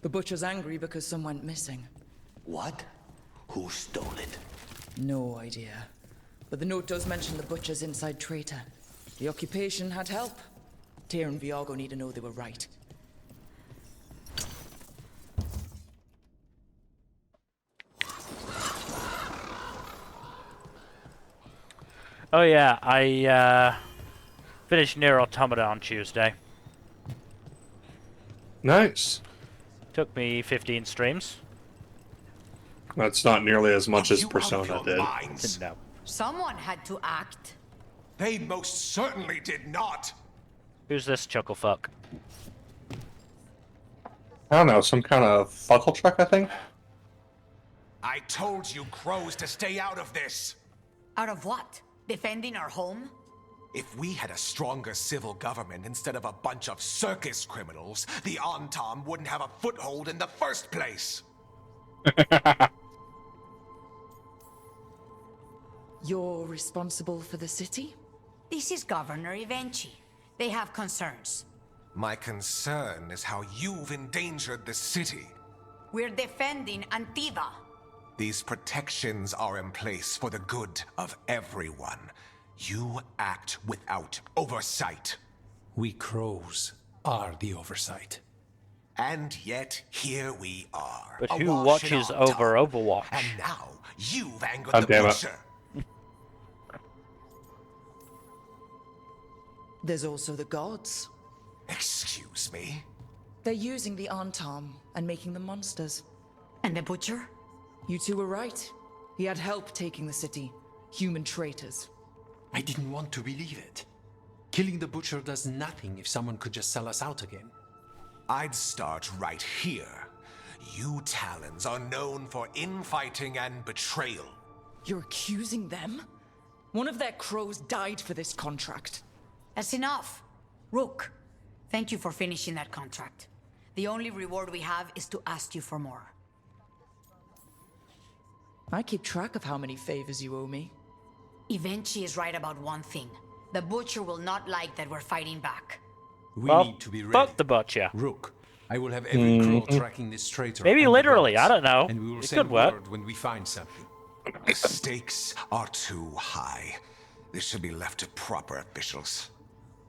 S7: The Butcher's angry because some went missing.
S9: What? Who stole it?
S7: No idea. But the note does mention the Butcher's inside traitor. The occupation had help. Tyr and Viago need to know they were right.
S1: Oh yeah, I finished Nier Automata on Tuesday.
S2: Nice.
S1: Took me 15 streams.
S2: That's not nearly as much as Persona did.
S1: No.
S6: Someone had to act.
S18: They most certainly did not.
S1: Who's this chucklefuck?
S2: I don't know, some kind of fuckle truck, I think?
S18: I told you crows to stay out of this.
S6: Out of what? Defending our home?
S18: If we had a stronger civil government instead of a bunch of circus criminals, the Antaam wouldn't have a foothold in the first place.
S7: You're responsible for the city?
S6: This is Governor Evenchi. They have concerns.
S18: My concern is how you've endangered the city.
S6: We're defending Antiva.
S18: These protections are in place for the good of everyone. You act without oversight.
S4: We crows are the oversight.
S18: And yet, here we are.
S1: But who watches over Overwatch?
S18: And now, you've angered
S2: God
S18: the
S2: damn it.
S18: Butcher.
S7: There's also the gods.
S18: Excuse me?
S7: They're using the Antaam and making them monsters.
S6: And the Butcher?
S7: You two were right. He had help taking the city. Human traitors.
S4: I didn't want to believe it. Killing the Butcher does nothing if someone could just sell us out again.
S18: I'd start right here. You Talons are known for infighting and betrayal.
S7: You're accusing them? One of their crows died for this contract.
S6: That's enough. Rook, thank you for finishing that contract. The only reward we have is to ask you for more.
S7: I keep track of how many favors you owe me.
S6: Evenchi is right about one thing. The Butcher will not like that we're fighting back.
S4: We need to be ready.
S1: Fuck the Butcher.
S4: Rook, I will have every crow tracking this traitor.
S1: Maybe
S4: and the
S1: literally,
S4: gods,
S1: I don't know.
S4: And we will
S1: It
S4: send
S1: could work.
S4: word when we find something.
S18: The stakes are too high. This should be left to proper officials.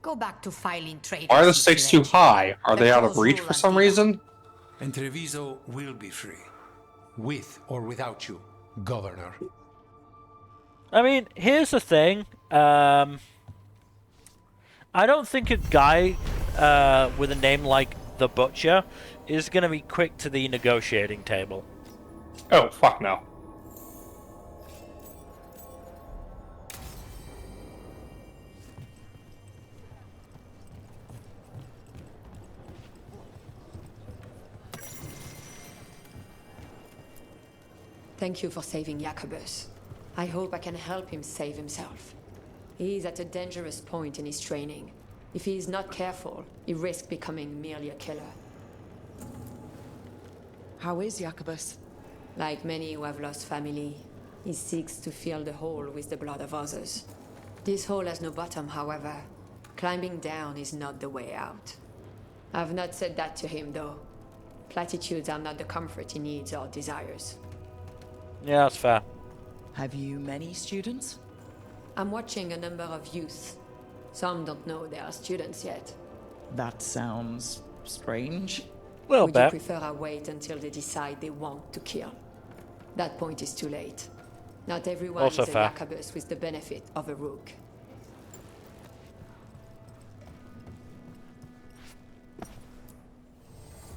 S6: Go back to filing trade.
S2: Why are the stakes too high? Are they out of reach for some reason?
S4: And Treviso will be free. With or without you, Governor.
S1: I mean, here's the thing. I don't think a guy with a name like the Butcher is going to be quick to the negotiating table.
S2: Oh, fuck no.
S8: Thank you for saving Jacobus. I hope I can help him save himself. He is at a dangerous point in his training. If he is not careful, he risks becoming merely a killer.
S7: How is Jacobus?
S8: Like many who have lost family, he seeks to fill the hole with the blood of others. This hole has no bottom, however. Climbing down is not the way out. I've not said that to him, though. Platitudes are not the comfort he needs or desires.
S1: Yeah, that's fair.
S7: Have you many students?
S8: I'm watching a number of youth. Some don't know they are students yet.
S7: That sounds strange.
S8: Would you prefer I wait until they decide they want to kill? That point is too late. Not everyone
S1: Also
S8: is a
S1: fair.
S8: Jacobus with the benefit of a rook.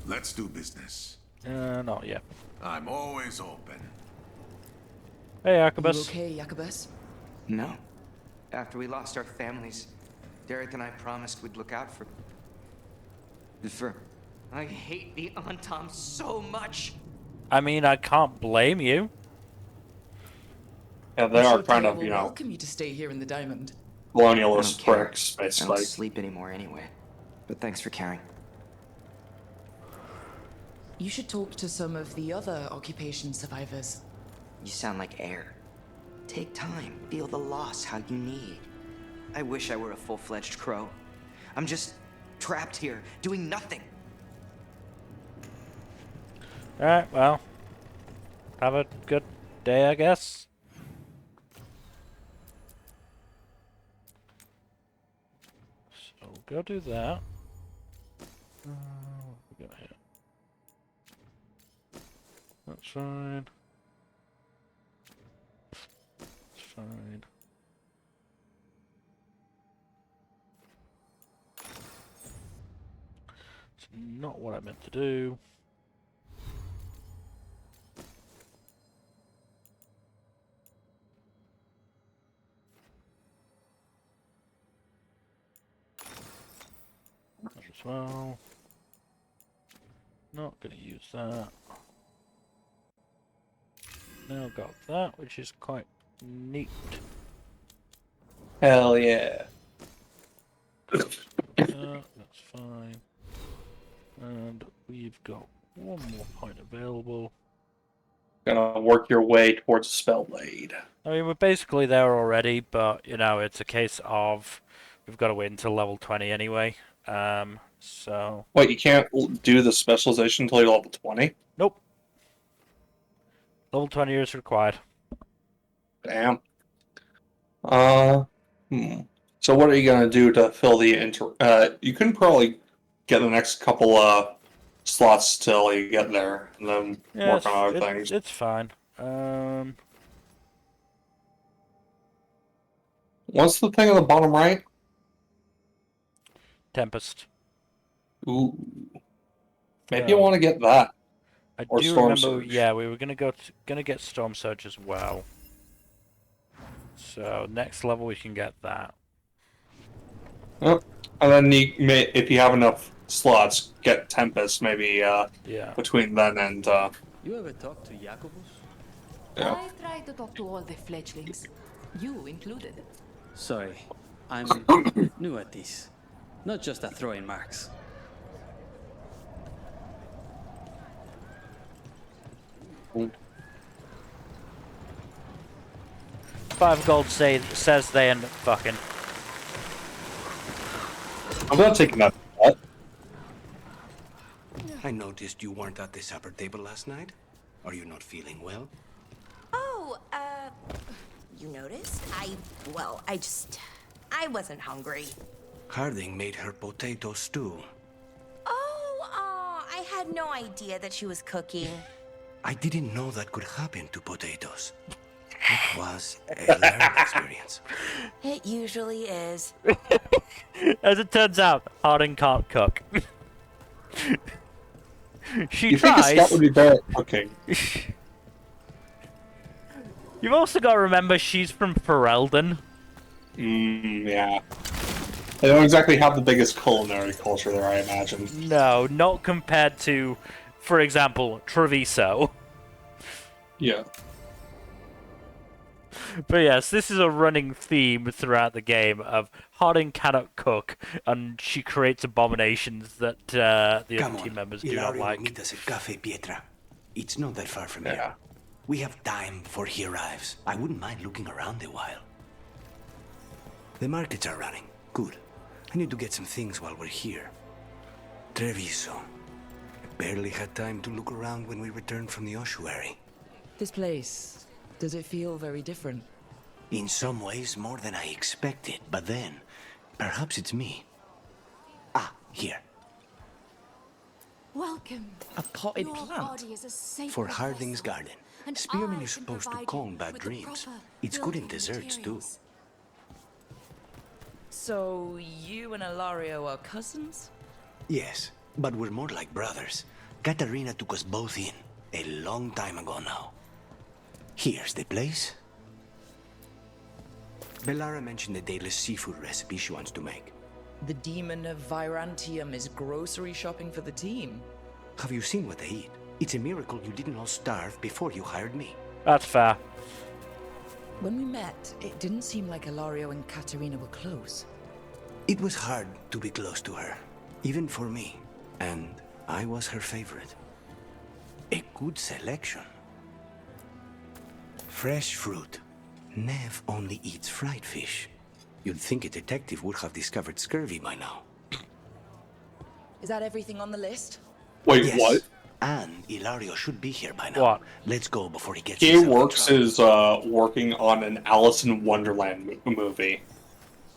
S18: Let's do business.
S1: Not yet.
S18: I'm always open.
S1: Hey,
S7: You
S1: Jacobus.
S7: okay, Jacobus?
S15: No. After we lost our families, Derek and I promised we'd look out for... I hate the Antaam so much.
S1: I mean, I can't blame you.
S2: Yeah, they
S7: I'm
S2: are
S7: sure
S2: kind
S7: Tyr
S2: of,
S7: will
S2: you know,
S7: welcome you to stay here in the Diamond.
S2: colonialist pricks,
S15: I
S2: basically.
S15: don't sleep anymore anyway. But thanks for caring.
S7: You should talk to some of the other occupation survivors.
S15: You sound like air. Take time, feel the loss how you need. I wish I were a full-fledged crow. I'm just trapped here, doing nothing.
S1: Alright, well. Have a good day, I guess. So, go do that. What we got here? That's fine. That's fine. It's not what I meant to do. As well. Not gonna use that. Now got that, which is quite neat.
S2: Hell yeah.
S1: That's fine. And we've got one more point available.
S2: Gonna work your way towards a spell blade.
S1: I mean, we're basically there already, but, you know, it's a case of we've got to wait until level 20 anyway. So...
S2: What, you can't do the specialization until you're level 20?
S1: Nope. Level 20 is required.
S2: Damn. So what are you gonna do to fill the you can probably get the next couple slots till you get there, and then work on other things.
S1: It's fine.
S2: What's the thing on the bottom right?
S1: Tempest.
S2: Ooh. Maybe you want to get that.
S1: I
S2: or
S1: do
S2: Storm
S1: remember,
S2: Surge.
S1: yeah, we were gonna get Storm Surge as well. So next level we can get that.
S2: Yep. And then you may, if you have enough slots, get Tempest maybe
S1: Yeah.
S2: between then and
S12: You ever talk to Jacobus?
S2: yeah.
S19: I try to talk to all the fledglings, you included.
S12: Sorry, I'm new at this. Not just at throwing marks.
S1: $5 gold says they end up fucking.
S2: I'm not taking that.
S14: I noticed you weren't at the supper table last night. Are you not feeling well?
S10: Oh, you noticed? I wasn't hungry.
S14: Harding made her potato stew.
S10: Oh, I had no idea that she was cooking.
S14: I didn't know that could happen to potatoes. It was a learning experience.
S10: It usually is.
S1: As it turns out, Harding can't cook. She
S2: You
S1: tries.
S2: think a scout would be better at cooking?
S1: You've also got to remember she's from Ferelden.
S2: Yeah. They don't exactly have the biggest culinary culture there, I imagine.
S1: No, not compared to, for example, Treviso.
S2: Yeah.
S1: But yes, this is a running theme throughout the game of Harding cannot cook, and she creates abominations that the other team members do not
S14: Ilario will
S1: like.
S14: meet us at Cafe Pietra. It's not that far from here. We have time before he arrives. I wouldn't mind looking around a while. The markets are running. Good. I need to get some things while we're here. Treviso. I barely had time to look around when we returned from the ossuary.
S7: This place, does it feel very different?
S14: In some ways, more than I expected. But then, perhaps it's me. Ah, here.
S19: Welcome.
S7: A potted
S19: Your
S7: plant?
S19: body is a sacred
S14: For Harding's
S19: vessel,
S14: garden.
S19: and
S14: Spearmint
S19: I
S14: is
S19: can
S14: supposed to
S19: provide
S14: calm
S19: you
S14: bad
S19: with the
S14: dreams.
S19: proper
S14: It's good in
S19: building
S14: desserts,
S19: materials.
S7: So, you and Ilario are cousins?
S14: Yes, but we're more like brothers. Katarina took us both in, a long time ago now. Here's the place. Bellara mentioned the daily seafood recipe she wants to make.
S7: The demon of Virantium is grocery shopping for the team.
S14: Have you seen what they eat? It's a miracle you didn't all starve before you hired me.
S1: That's fair.
S7: When we met, it didn't seem like Ilario and Katarina were close.
S14: It was hard to be close to her, even for me, and I was her favorite. Good selection. Fresh fruit. Nev only eats fried fish. You'd think a detective would have discovered scurvy by now.
S7: Is that everything on the list?
S2: Wait,
S14: Yes.
S2: what?
S14: And Ilario should be here by now.
S1: What?
S14: Let's go before he gets
S2: He
S14: himself in
S2: Works
S14: trouble.
S2: is working on an Alice in Wonderland movie.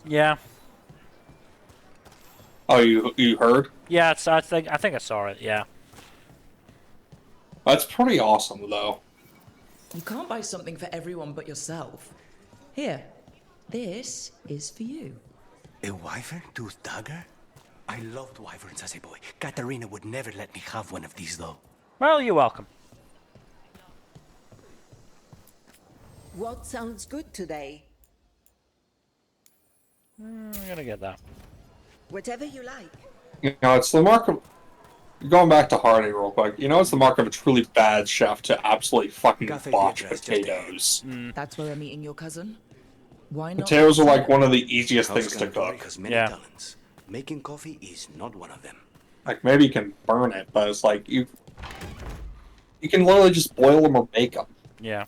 S1: Yeah.
S2: Oh, you heard?
S1: Yeah, I think I saw it. Yeah.
S2: That's pretty awesome, though.
S7: You can't buy something for everyone but yourself. Here, this is for you.
S14: A wyvern tooth dagger? I loved wyverns as a boy. Katarina would never let me have one of these, though.
S1: Well, you're welcome.
S11: What sounds good today?
S1: I'm gonna get that.
S11: Whatever you like.
S2: You know, it's the mark of... Going back to Hardy real quick, you know it's the mark of a truly bad chef to absolutely fucking botch potatoes.
S7: That's where I'm meeting your cousin? Why not?
S2: Potatoes are like one of the easiest things to cook.
S14: Has many talents. Making coffee is not one of them.
S2: Like, maybe you can burn it, but it's like, you can literally just boil them or bake them.
S1: Yeah.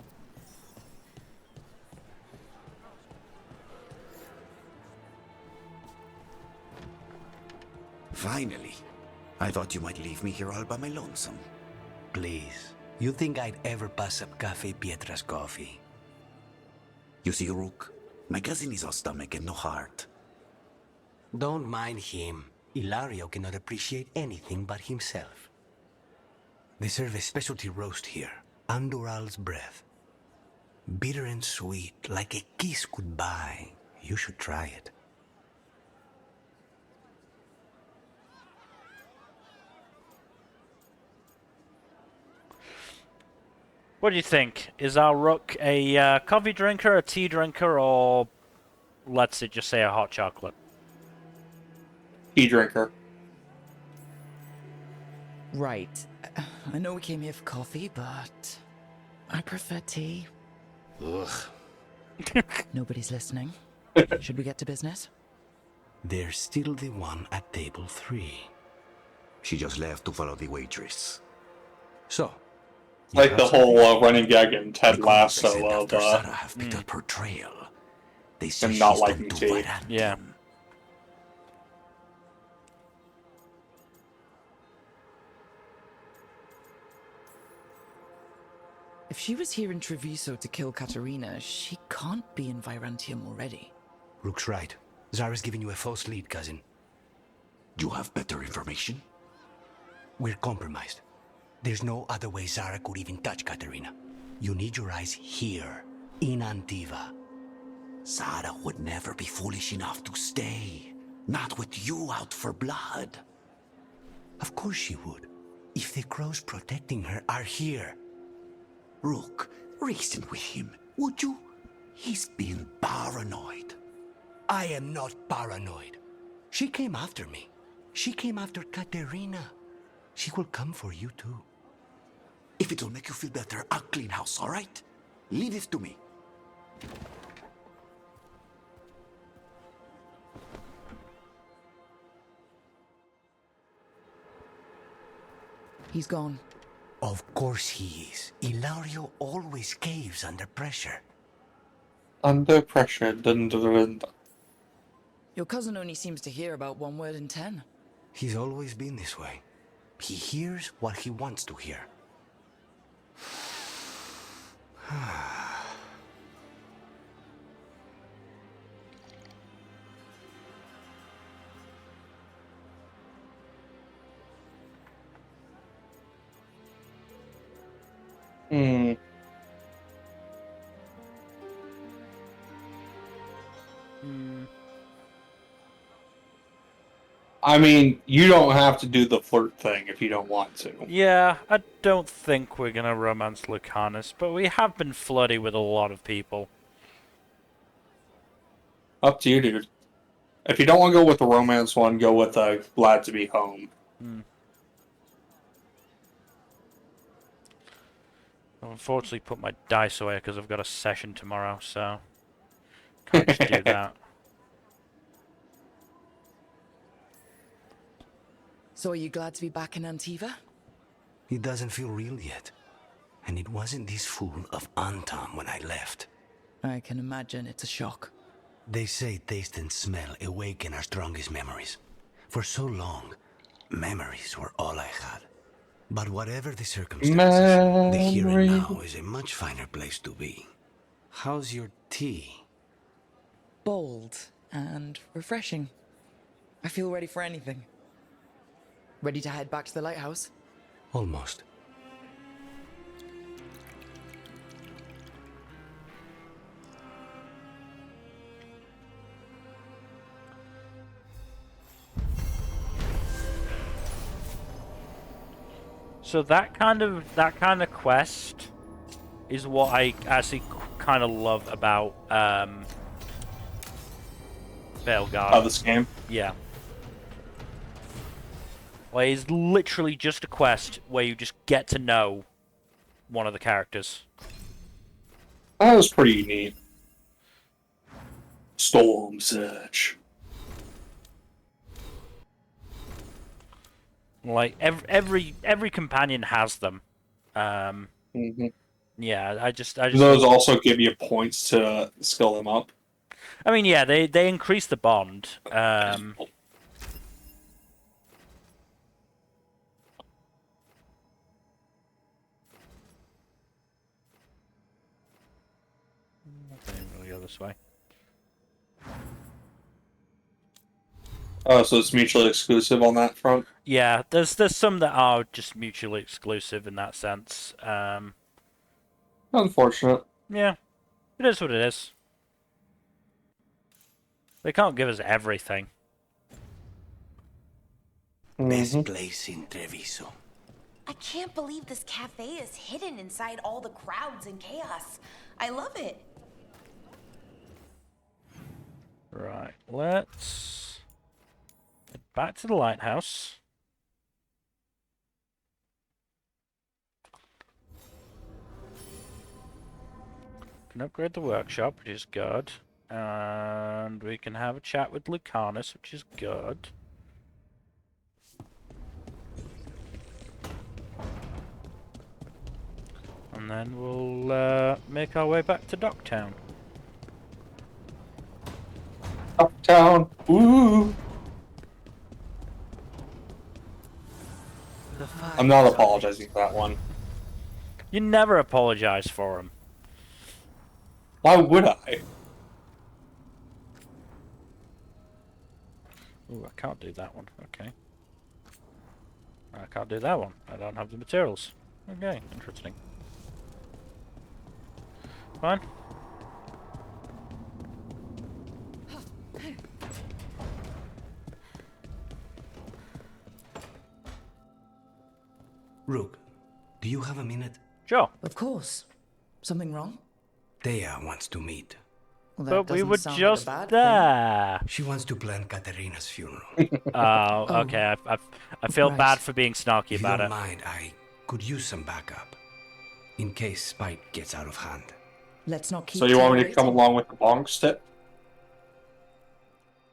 S14: Finally. I thought you might leave me here all by my lonesome. Please. You think I'd ever pass up Cafe Pietra's coffee? You see, Rook, my cousin is all stomach and no heart. Don't mind him. Ilario cannot appreciate anything but himself. They serve a specialty roast here, Andoral's breath. Bitter and sweet, like a kiss goodbye. You should try it.
S1: What do you think? Is our Rook a coffee drinker, a tea drinker, or let's just say a hot chocolate?
S2: Tea drinker.
S7: Right. I know we came here for coffee, but I prefer tea.
S14: Ugh.
S7: Nobody's listening. Should we get to business?
S14: There's still the one at table 3.
S18: She just left to follow the waitress.
S14: So,
S2: Like the whole running gag in Ted Lasso of
S14: Sarah have picked up her trail. They say
S2: and not
S14: she's
S2: liking
S14: done
S2: tea.
S14: to Antaam.
S1: Yeah.
S7: If she was here in Treviso to kill Katarina, she can't be in Virantium already.
S14: Rook's right. Zara's giving you a false lead, cousin.
S18: You have better information?
S14: We're compromised. There's no other way Zara could even touch Katarina. You need your eyes here, in Antiva.
S18: Zara would never be foolish enough to stay. Not with you out for blood.
S14: Of course she would. If the crows protecting her are here.
S18: Rook, reason with him, would you? He's being paranoid.
S14: I am not paranoid. She came after me. She came after Katerina. She will come for you too.
S18: If it'll make you feel better, I'll clean house, all right? Leave this to me.
S7: He's gone.
S14: Of course he is. Ilario always caves under pressure.
S2: Under pressure, dun dun dun.
S7: Your cousin only seems to hear about one word in 10.
S14: He's always been this way. He hears what he wants to hear.
S2: Hmm. I mean, you don't have to do the flirt thing if you don't want to.
S1: Yeah, I don't think we're gonna romance Lucanus, but we have been flirty with a lot of people.
S2: Up to you, dude. If you don't want to go with the romance one, go with glad to be home.
S1: I've unfortunately put my dice away because I've got a session tomorrow, so can't just do that.
S7: So are you glad to be back in Antiva?
S14: It doesn't feel real yet. And it wasn't this fool of Antaam when I left.
S7: I can imagine it's a shock.
S14: They say taste and smell awaken our strongest memories. For so long, memories were all I had. But whatever the circumstances, the here and now is a much finer place to be. How's your tea?
S7: Bold and refreshing. I feel ready for anything. Ready to head back to the lighthouse?
S14: Almost.
S1: So that kind of quest is what I actually kind of love about Veilguard.
S2: Oh, this game?
S1: Yeah. Like, it's literally just a quest where you just get to know one of the characters.
S2: That was pretty neat. Storm Surge.
S1: Like every companion has them. Yeah, I just
S2: those also give you points to skill them up.
S1: I mean, yeah, they increase the bond. We'll go this way.
S2: Oh, so it's mutually exclusive on that front?
S1: Yeah, there's some that are just mutually exclusive in that sense.
S2: Unfortunate.
S1: Yeah, it is what it is. They can't give us everything.
S14: Best place in Treviso.
S10: I can't believe this cafe is hidden inside all the crowds and chaos. I love it.
S1: Right, let's head back to the lighthouse. Can upgrade the workshop, which is good. And we can have a chat with Lucanus, which is good. And then we'll make our way back to Docktown.
S2: Uptown, ooh! I'm not apologizing for that one.
S1: You never apologize for him.
S2: Why would I?
S1: Ooh, I can't do that one. Okay. I can't do that one. I don't have the materials. Okay, interesting. Fine.
S14: Rook, do you have a minute?
S1: Sure.
S7: Of course. Something wrong?
S14: Thea wants to meet.
S7: Well,
S1: but we were just there.
S14: She wants to plan Katerina's funeral.
S1: Oh, okay. I feel bad for being snarky about
S14: If you
S1: it.
S14: don't mind, I could use some backup. In case Spike gets out of hand.
S7: Let's not keep
S2: So you want me to come along with the bonk stick?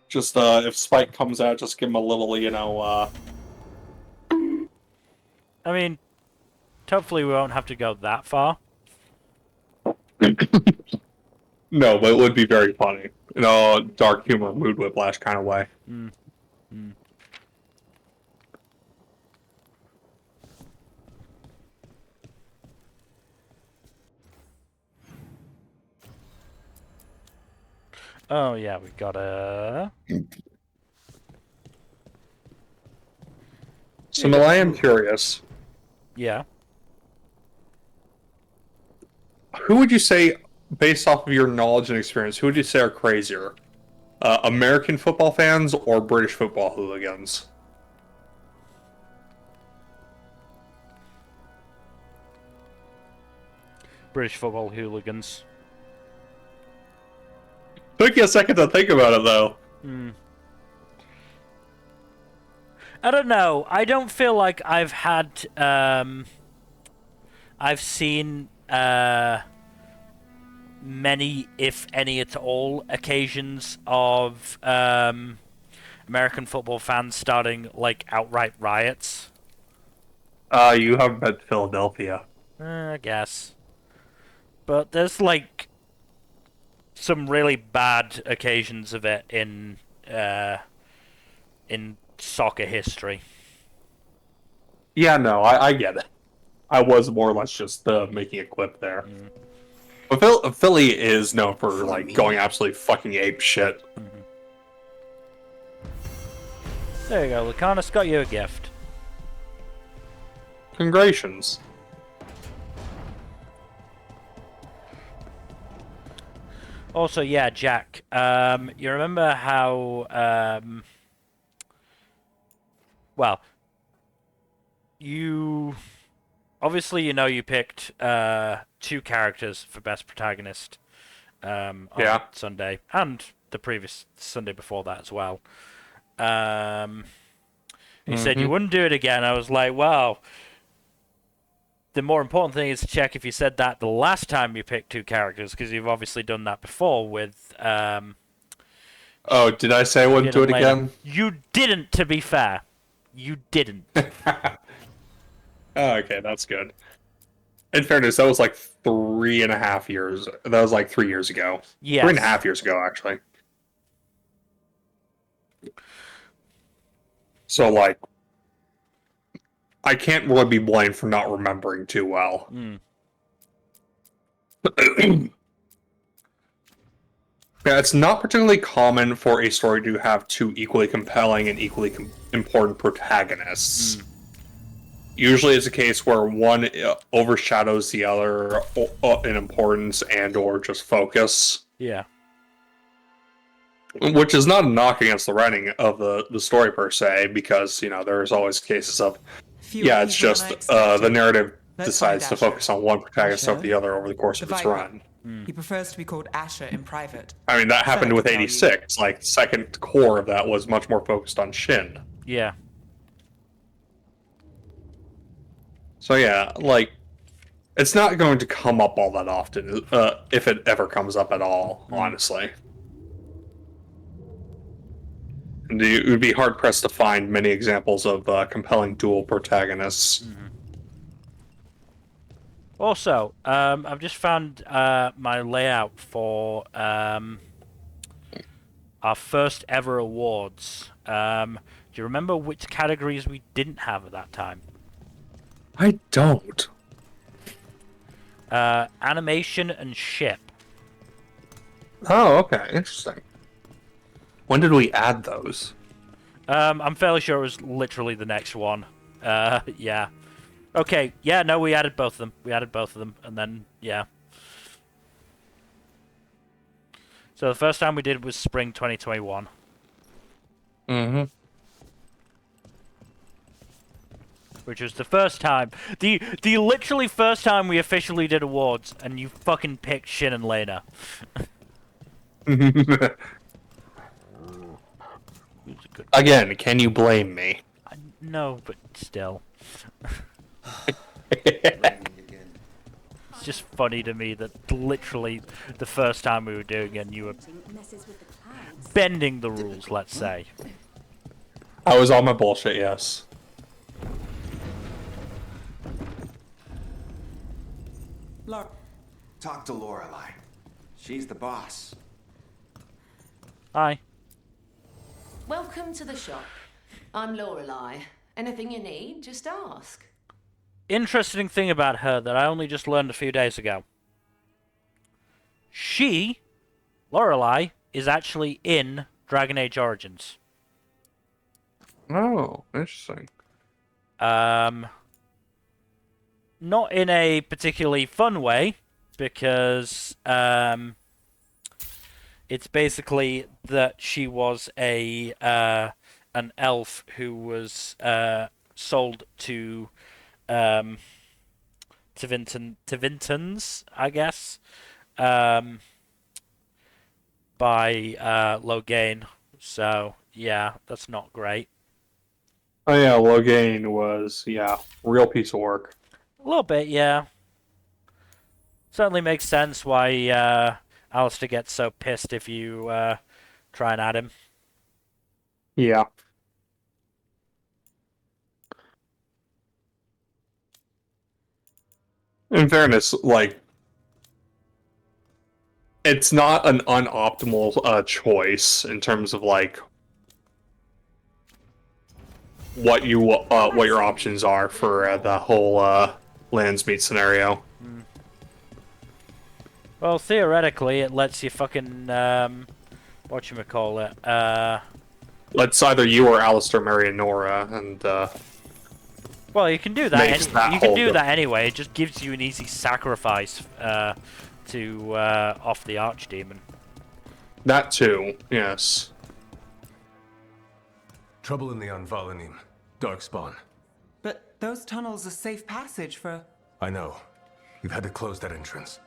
S2: Just, if Spike comes out, just give him a little, you know,
S1: I mean, hopefully we won't have to go that far.
S2: No, but it would be very funny. You know, dark humor, mood whiplash kind of way.
S1: Oh, yeah, we gotta...
S2: So now I am curious.
S1: Yeah.
S2: Who would you say, based off of your knowledge and experience, who would you say are crazier? American football fans or British football hooligans?
S1: British football hooligans.
S2: Took you a second to think about it, though.
S1: I don't know. I don't feel like I've had, I've seen, many, if any at all, occasions of, American football fans starting, like, outright riots.
S2: You haven't been to Philadelphia.
S1: I guess. But there's like some really bad occasions of it in soccer history.
S2: Yeah, no, I get it. I was more or less just making a clip there. But Philly is known for like going absolutely fucking ape shit.
S1: There you go, Lucanus got you a gift.
S2: Congratulations.
S1: Also, yeah, Jack, you remember how, well, obviously you picked, 2 characters for Best Protagonist, on Sunday, and the previous Sunday before that as well. You said you wouldn't do it again. I was like, well, the more important thing is to check if you said that the last time you picked 2 characters, because you've obviously done that before with...
S2: Oh, did I say I wouldn't do it again?
S1: You didn't, to be fair. You didn't.
S2: Oh, okay, that's good. In fairness, that was like 3.5 years. That was like 3 years ago.
S1: Yes.
S2: 3.5 years ago, actually. So, like, I can't really be blamed for not remembering too well. Yeah, it's not particularly common for a story to have 2 equally compelling and equally important protagonists. Usually it's a case where one overshadows the other in importance and or just focus.
S1: Yeah.
S2: Which is not a knock against the writing of the story per se, because, there's always cases of, it's just the narrative decides to focus on one protagonist over the other over the course of its run.
S5: He prefers to be called Asher in private.
S2: I mean, that happened with 86. Like, the second core of that was much more focused on Shin.
S1: Yeah.
S2: So yeah, like, it's not going to come up all that often, if it ever comes up at all, honestly. And it would be hard-pressed to find many examples of compelling dual protagonists.
S1: Also, I've just found my layout for our first ever awards. Do you remember which categories we didn't have at that time?
S2: I don't.
S1: Animation and ship.
S2: Oh, okay, interesting. When did we add those?
S1: I'm fairly sure it was literally the next one. Yeah. Okay, yeah, no, we added both of them. And then, yeah. So the first time we did was spring 2021. Which was the first time, the literally first time we officially did awards, and you fucking picked Shin and Lena.
S2: Again, can you blame me?
S1: No, but still. It's just funny to me that literally the first time we were doing it, you were bending the rules, let's say.
S2: I was on my bullshit, yes.
S20: Talk to Lorelei. She's the boss.
S1: Hi.
S19: Welcome to the shop. I'm Lorelei. Anything you need, just ask.
S1: Interesting thing about her that I only just learned a few days ago. She, Lorelei, is actually in Dragon Age Origins.
S2: Oh, interesting.
S1: Not in a particularly fun way, because it's basically that she was an elf who was sold to Tevintans, I guess, by Loghain. So yeah, that's not great.
S2: Oh yeah, Loghain was real piece of work.
S1: A little bit, yeah. Certainly makes sense why Alistair gets so pissed if you try and add him.
S2: Yeah. In fairness, like, it's not an unoptimal choice in terms of like what your options are for the whole Landsmeet scenario.
S1: Well, theoretically, it lets you fucking whatchamacallit,
S2: Let's either you or Alistair marry Nora, and
S1: well, you can do that.
S2: makes that
S1: you can
S2: whole
S1: do that anyway. It just gives you an easy sacrifice to off the Archdemon.
S2: That too, yes.
S18: Trouble in the Anvalanim. Darkspawn.
S5: But those tunnels are safe passage for...
S18: I know. We've had to close that entrance.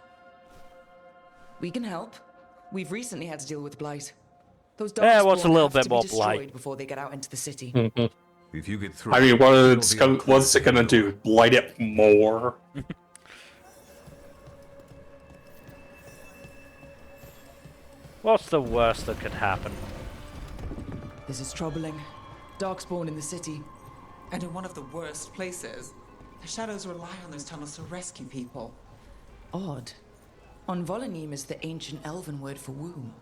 S7: We can help. We've recently had to deal with blight. Those
S1: Yeah, what's a
S7: Darkspawn
S1: little
S7: have
S1: bit
S7: to be
S1: more
S7: destroyed
S1: blight?
S7: before they get out into the city.
S18: If you get through,
S2: I mean, what's it gonna do? Blight it more?
S1: What's the worst that could happen?
S7: This is troubling. Darkspawn in the city.
S5: And in one of the worst places. The shadows rely on those tunnels to rescue people.
S7: Odd. Anvalanim is the ancient elven word for womb.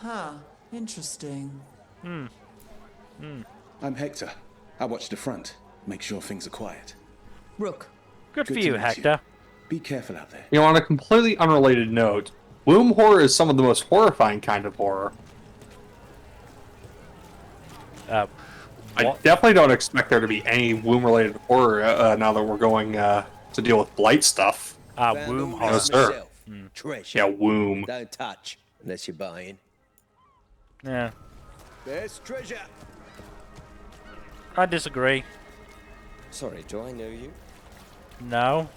S5: Huh. Interesting.
S21: I'm Hector. I watch the front. Make sure things are quiet.
S7: Rook.
S1: Good for
S21: to
S1: you,
S21: meet
S1: Hector.
S21: Be careful out there.
S2: You know, on a completely unrelated note, womb horror is some of the most horrifying kind of horror. I definitely don't expect there to be any womb-related horror now that we're going to deal with blight stuff.
S1: Womb horror.
S2: No, sir.
S16: Treasure.
S2: Yeah, womb.
S16: Don't touch unless you're buying.
S1: Yeah.
S16: There's treasure.
S1: I disagree.
S16: Sorry, do I know you?
S1: No.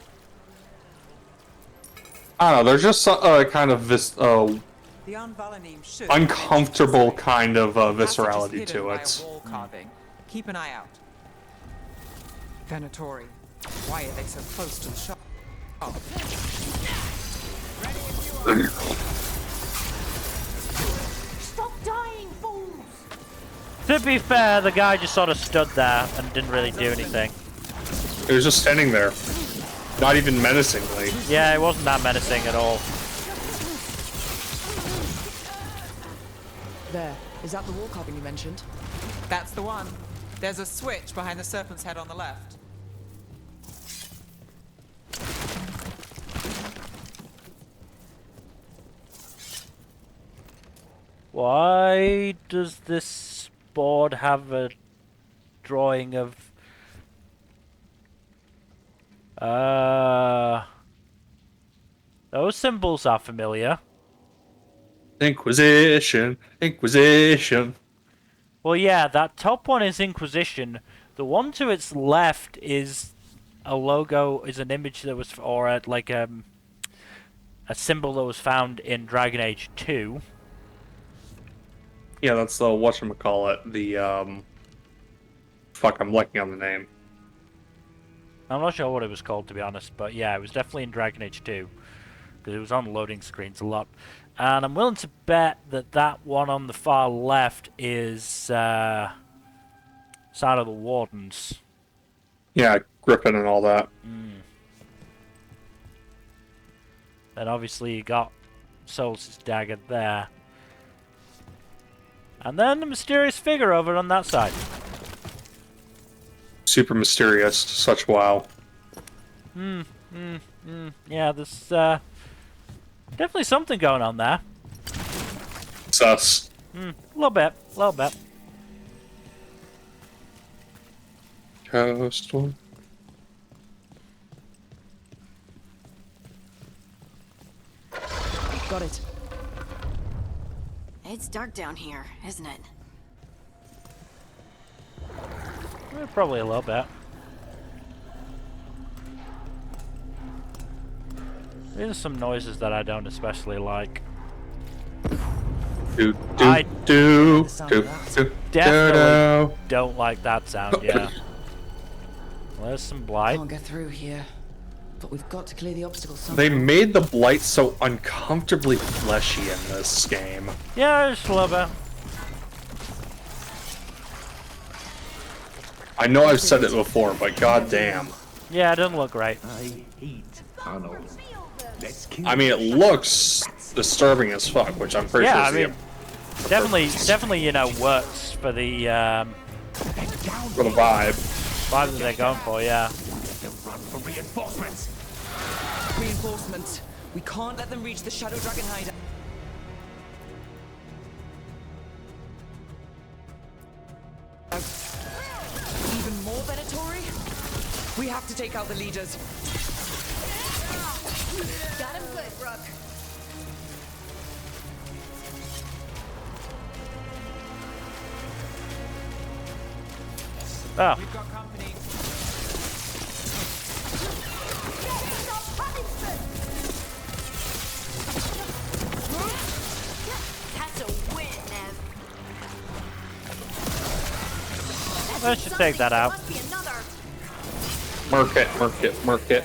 S2: I don't know, there's just kind of this
S5: The Anvalanim should...
S2: uncomfortable kind of
S5: Passages
S2: viscerality
S5: hidden
S2: to
S5: by
S2: it.
S5: a wall carving. Keep an eye out. Venatori. Why are they so close to the shop?
S10: Stop dying, fools!
S1: To be fair, the guy just sort of stood there and didn't really do anything.
S2: It was just standing there. Not even menacingly.
S1: Yeah, it wasn't that menacing at all.
S7: There. Is that the wall carving you mentioned?
S5: That's the one. There's a switch behind the serpent's head on the left.
S1: Why does this board have a drawing of... Those symbols are familiar.
S2: Inquisition, Inquisition.
S1: Well, yeah, that top one is Inquisition. The one to its left is a logo, is an image that was, or a symbol that was found in Dragon Age 2.
S2: Yeah, that's the whatchamacallit, the, fuck, I'm blanking on the name.
S1: I'm not sure what it was called, to be honest, but yeah, it was definitely in Dragon Age 2. Because it was on loading screens a lot. And I'm willing to bet that that one on the far left is side of the Wardens.
S2: Yeah, Griffin and all that.
S1: Then obviously you got Sol's dagger there. And then the mysterious figure over on that side.
S2: Super mysterious, such wow.
S1: Yeah, there's definitely something going on there.
S2: Sus.
S1: A little bit, a little bit.
S2: Coast one.
S7: Got it.
S10: It's dark down here, isn't it?
S1: Probably a little bit. There's some noises that I don't especially like. Definitely don't like that sound, yeah. Well, there's some blight.
S7: Can't get through here. But we've got to clear the obstacles somehow.
S2: They made the blight so uncomfortably fleshy in this game.
S1: Yeah, just a little bit.
S2: I know I've said it before, but goddamn.
S1: Yeah, it doesn't look right.
S21: I hate tunnels. Let's kill
S2: I mean, it looks disturbing as fuck, which I'm pretty
S1: Yeah,
S2: sure
S1: I mean, definitely, you know, works for the
S2: vibe.
S1: Vibe that they're going for, yeah.
S7: Run for reinforcements. Reinforcements. We can't let them reach the Shadow Dragon hideout. Even more Venatori? We have to take out the leaders.
S10: Got him good, Rook.
S1: Oh.
S5: We've got company.
S10: That's a win, Nev.
S1: Let's just take that out.
S10: Must be another.
S2: Murk it, murk it, murk it.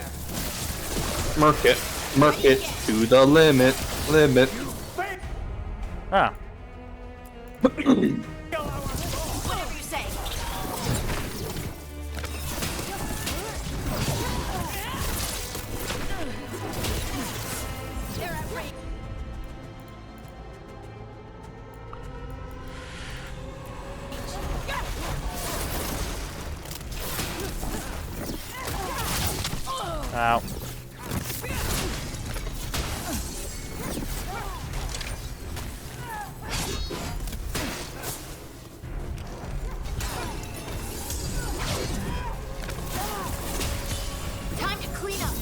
S2: Murk it, murk it to the limit, limit.
S1: Ah.
S10: Whatever you say. They're at range.
S1: Ow.
S10: Time to clean up.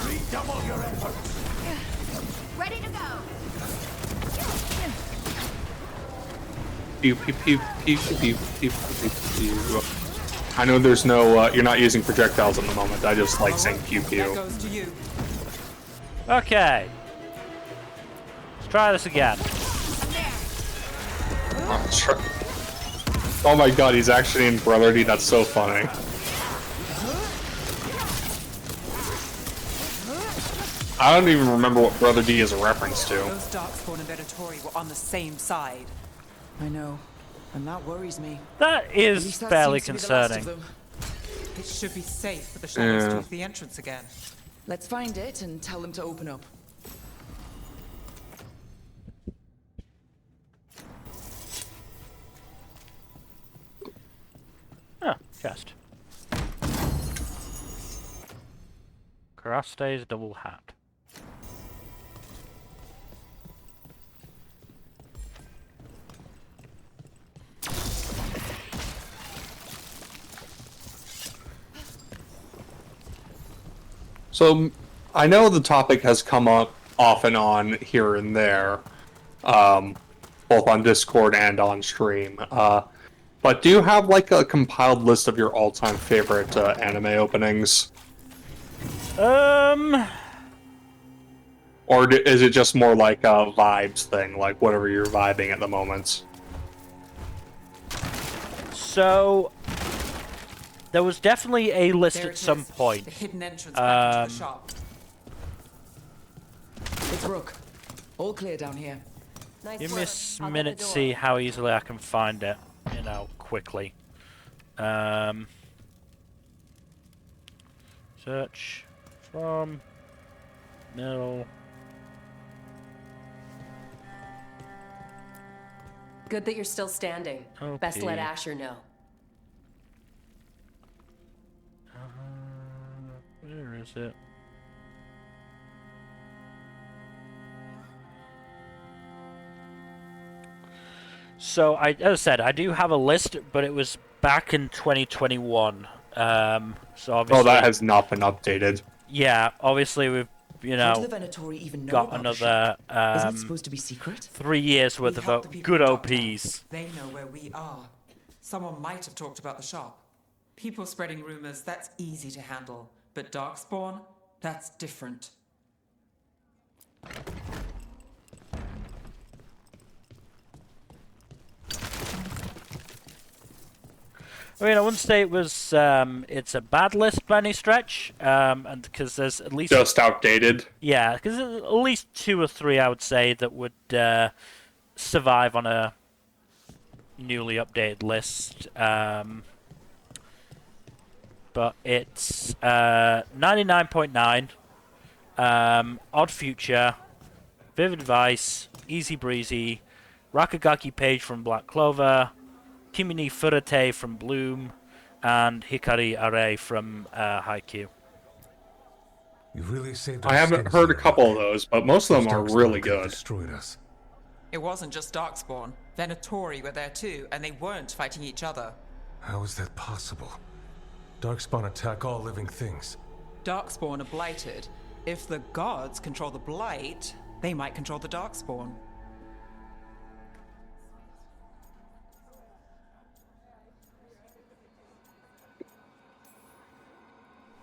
S18: Redouble your efforts.
S10: Ready to go.
S2: Pew, pew, pew, pew, pew, pew, pew, pew. I know there's no, you're not using projectiles at the moment. I just like saying pew pew.
S5: That goes to you.
S1: Okay. Let's try this again.
S2: Oh my god, he's actually in Brotherly. That's so funny. I don't even remember what Brother D is a reference to.
S5: Those Darkspawn and Venatori were on the same side.
S7: I know, and that worries me.
S1: That
S7: At
S1: is
S7: least that
S1: fairly
S7: seems to be the last of
S1: concerning.
S7: them.
S5: It should be safe for the shadows
S2: Yeah.
S5: to use the entrance again.
S7: Let's find it and tell them to open up.
S1: Huh, chest. Karaste's double hat.
S2: So, I know the topic has come up off and on here and there, both on Discord and on stream. But do you have like a compiled list of your all-time favorite anime openings? Or is it just more like a vibes thing, like whatever you're vibing at the moment?
S1: So, there was definitely a list
S5: There
S1: at
S5: it
S1: some
S5: is,
S1: point.
S5: The hidden entrance back into the shop.
S7: It's Rook. All clear down here.
S1: Give me a minute to see how easily I can find it, you know, quickly. Search from middle.
S19: Good that you're still standing. Best let Asher know.
S1: Where is it? So, as I said, I do have a list, but it was back in 2021. So obviously...
S2: Oh, that has not been updated.
S1: Yeah, obviously we've, you
S7: How
S1: know,
S7: do the Venatori even know
S1: got
S7: about the
S1: another
S7: shop? Isn't it supposed to be secret?
S1: 3 years worth
S5: We
S1: of
S5: help the people
S1: good
S5: in Darktown.
S1: OPs.
S5: They know where we are. Someone might have talked about the shop. People spreading rumors, that's easy to handle. But Darkspawn, that's different.
S1: I mean, I wouldn't say it was, it's a bad list by any stretch, and because there's at least...
S2: Just outdated.
S1: Yeah, because there's at least 2 or 3, I would say, that would, survive on a newly updated list. But it's 99.9, Odd Future, Vivid Vice, Easy Breezy, Rakagaki Page from Black Clover, Kimini Furate from Bloom, and Hikari Are from Haikyuu.
S18: You really saved
S2: I haven't heard a couple of those, but most of them are really good.
S18: Destroyed us.
S5: It wasn't just Darkspawn. Venatori were there too, and they weren't fighting each other.
S18: How is that possible? Darkspawn attack all living things.
S5: Darkspawn are blighted. If the gods control the blight, they might control the Darkspawn.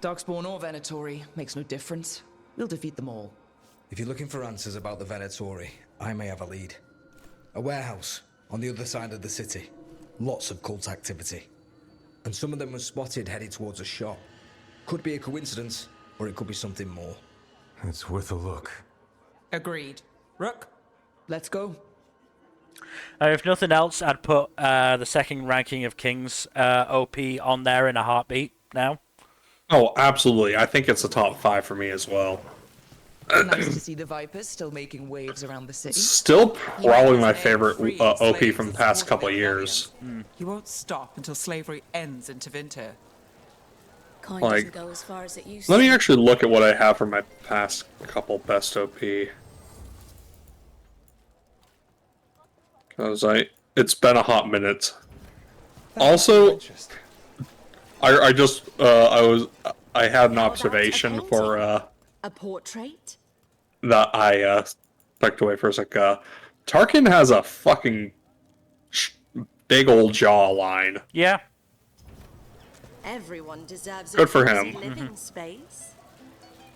S7: Darkspawn or Venatori, makes no difference. We'll defeat them all.
S13: If you're looking for answers about the Venatori, I may have a lead. A warehouse on the other side of the city. Lots of cult activity. And some of them were spotted headed towards a shop. Could be a coincidence, or it could be something more.
S18: It's worth a look.
S5: Agreed. Rook?
S7: Let's go.
S1: If nothing else, I'd put the second ranking of King's OP on there in a heartbeat now.
S2: Oh, absolutely. I think it's a top 5 for me as well.
S7: Nice to see the Vipers still making waves around the city.
S2: Still probably my favorite OP from the past couple of years.
S5: He won't stop until slavery ends in Tevinter.
S22: Kind
S2: Like,
S22: doesn't go as far as it used
S2: let
S22: to.
S2: me actually look at what I have for my past couple best OP. Because it's been a hot minute. Also, I had an observation for
S22: A portrait?
S2: that I tucked away for a sec. Tarkin has a fucking big old jawline.
S1: Yeah.
S22: Everyone deserves
S2: Good
S22: a
S2: for
S22: cozy
S2: him.
S22: living space.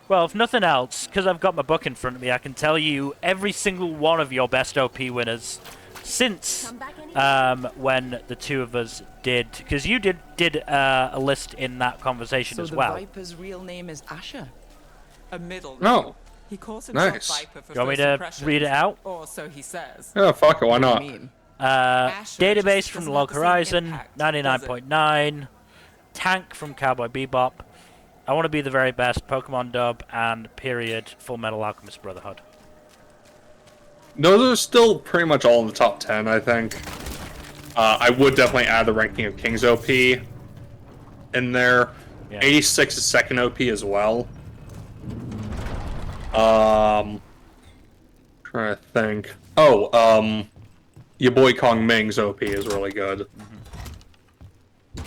S1: Well, if nothing else, because I've got my book in front of me, I can tell you every single one of your best OP winners since when the two of us did, because you did a list in that conversation
S7: So
S1: as
S7: the
S1: well.
S7: Viper's real name is Asher?
S5: A middle
S2: No.
S5: name. He calls himself
S2: Nice.
S5: Viper for
S1: You want me
S5: first
S1: to
S5: impressions,
S1: read it out?
S5: Or so he says.
S2: Yeah, fuck it, why not?
S1: Database from
S5: doesn't
S1: Log
S5: have the same
S1: Horizon,
S5: impact,
S1: 99.9. Tank from Cowboy Bebop. I Want to Be the Very Best, Pokemon Dub, and period, Full Metal Alchemist Brotherhood.
S2: Those are still pretty much all in the top 10, I think. I would definitely add the ranking of King's OP in there.
S1: Yeah.
S2: 86 is second OP as well. Trying to think. Oh, your boy Kong Ming's OP is really good.
S1: Do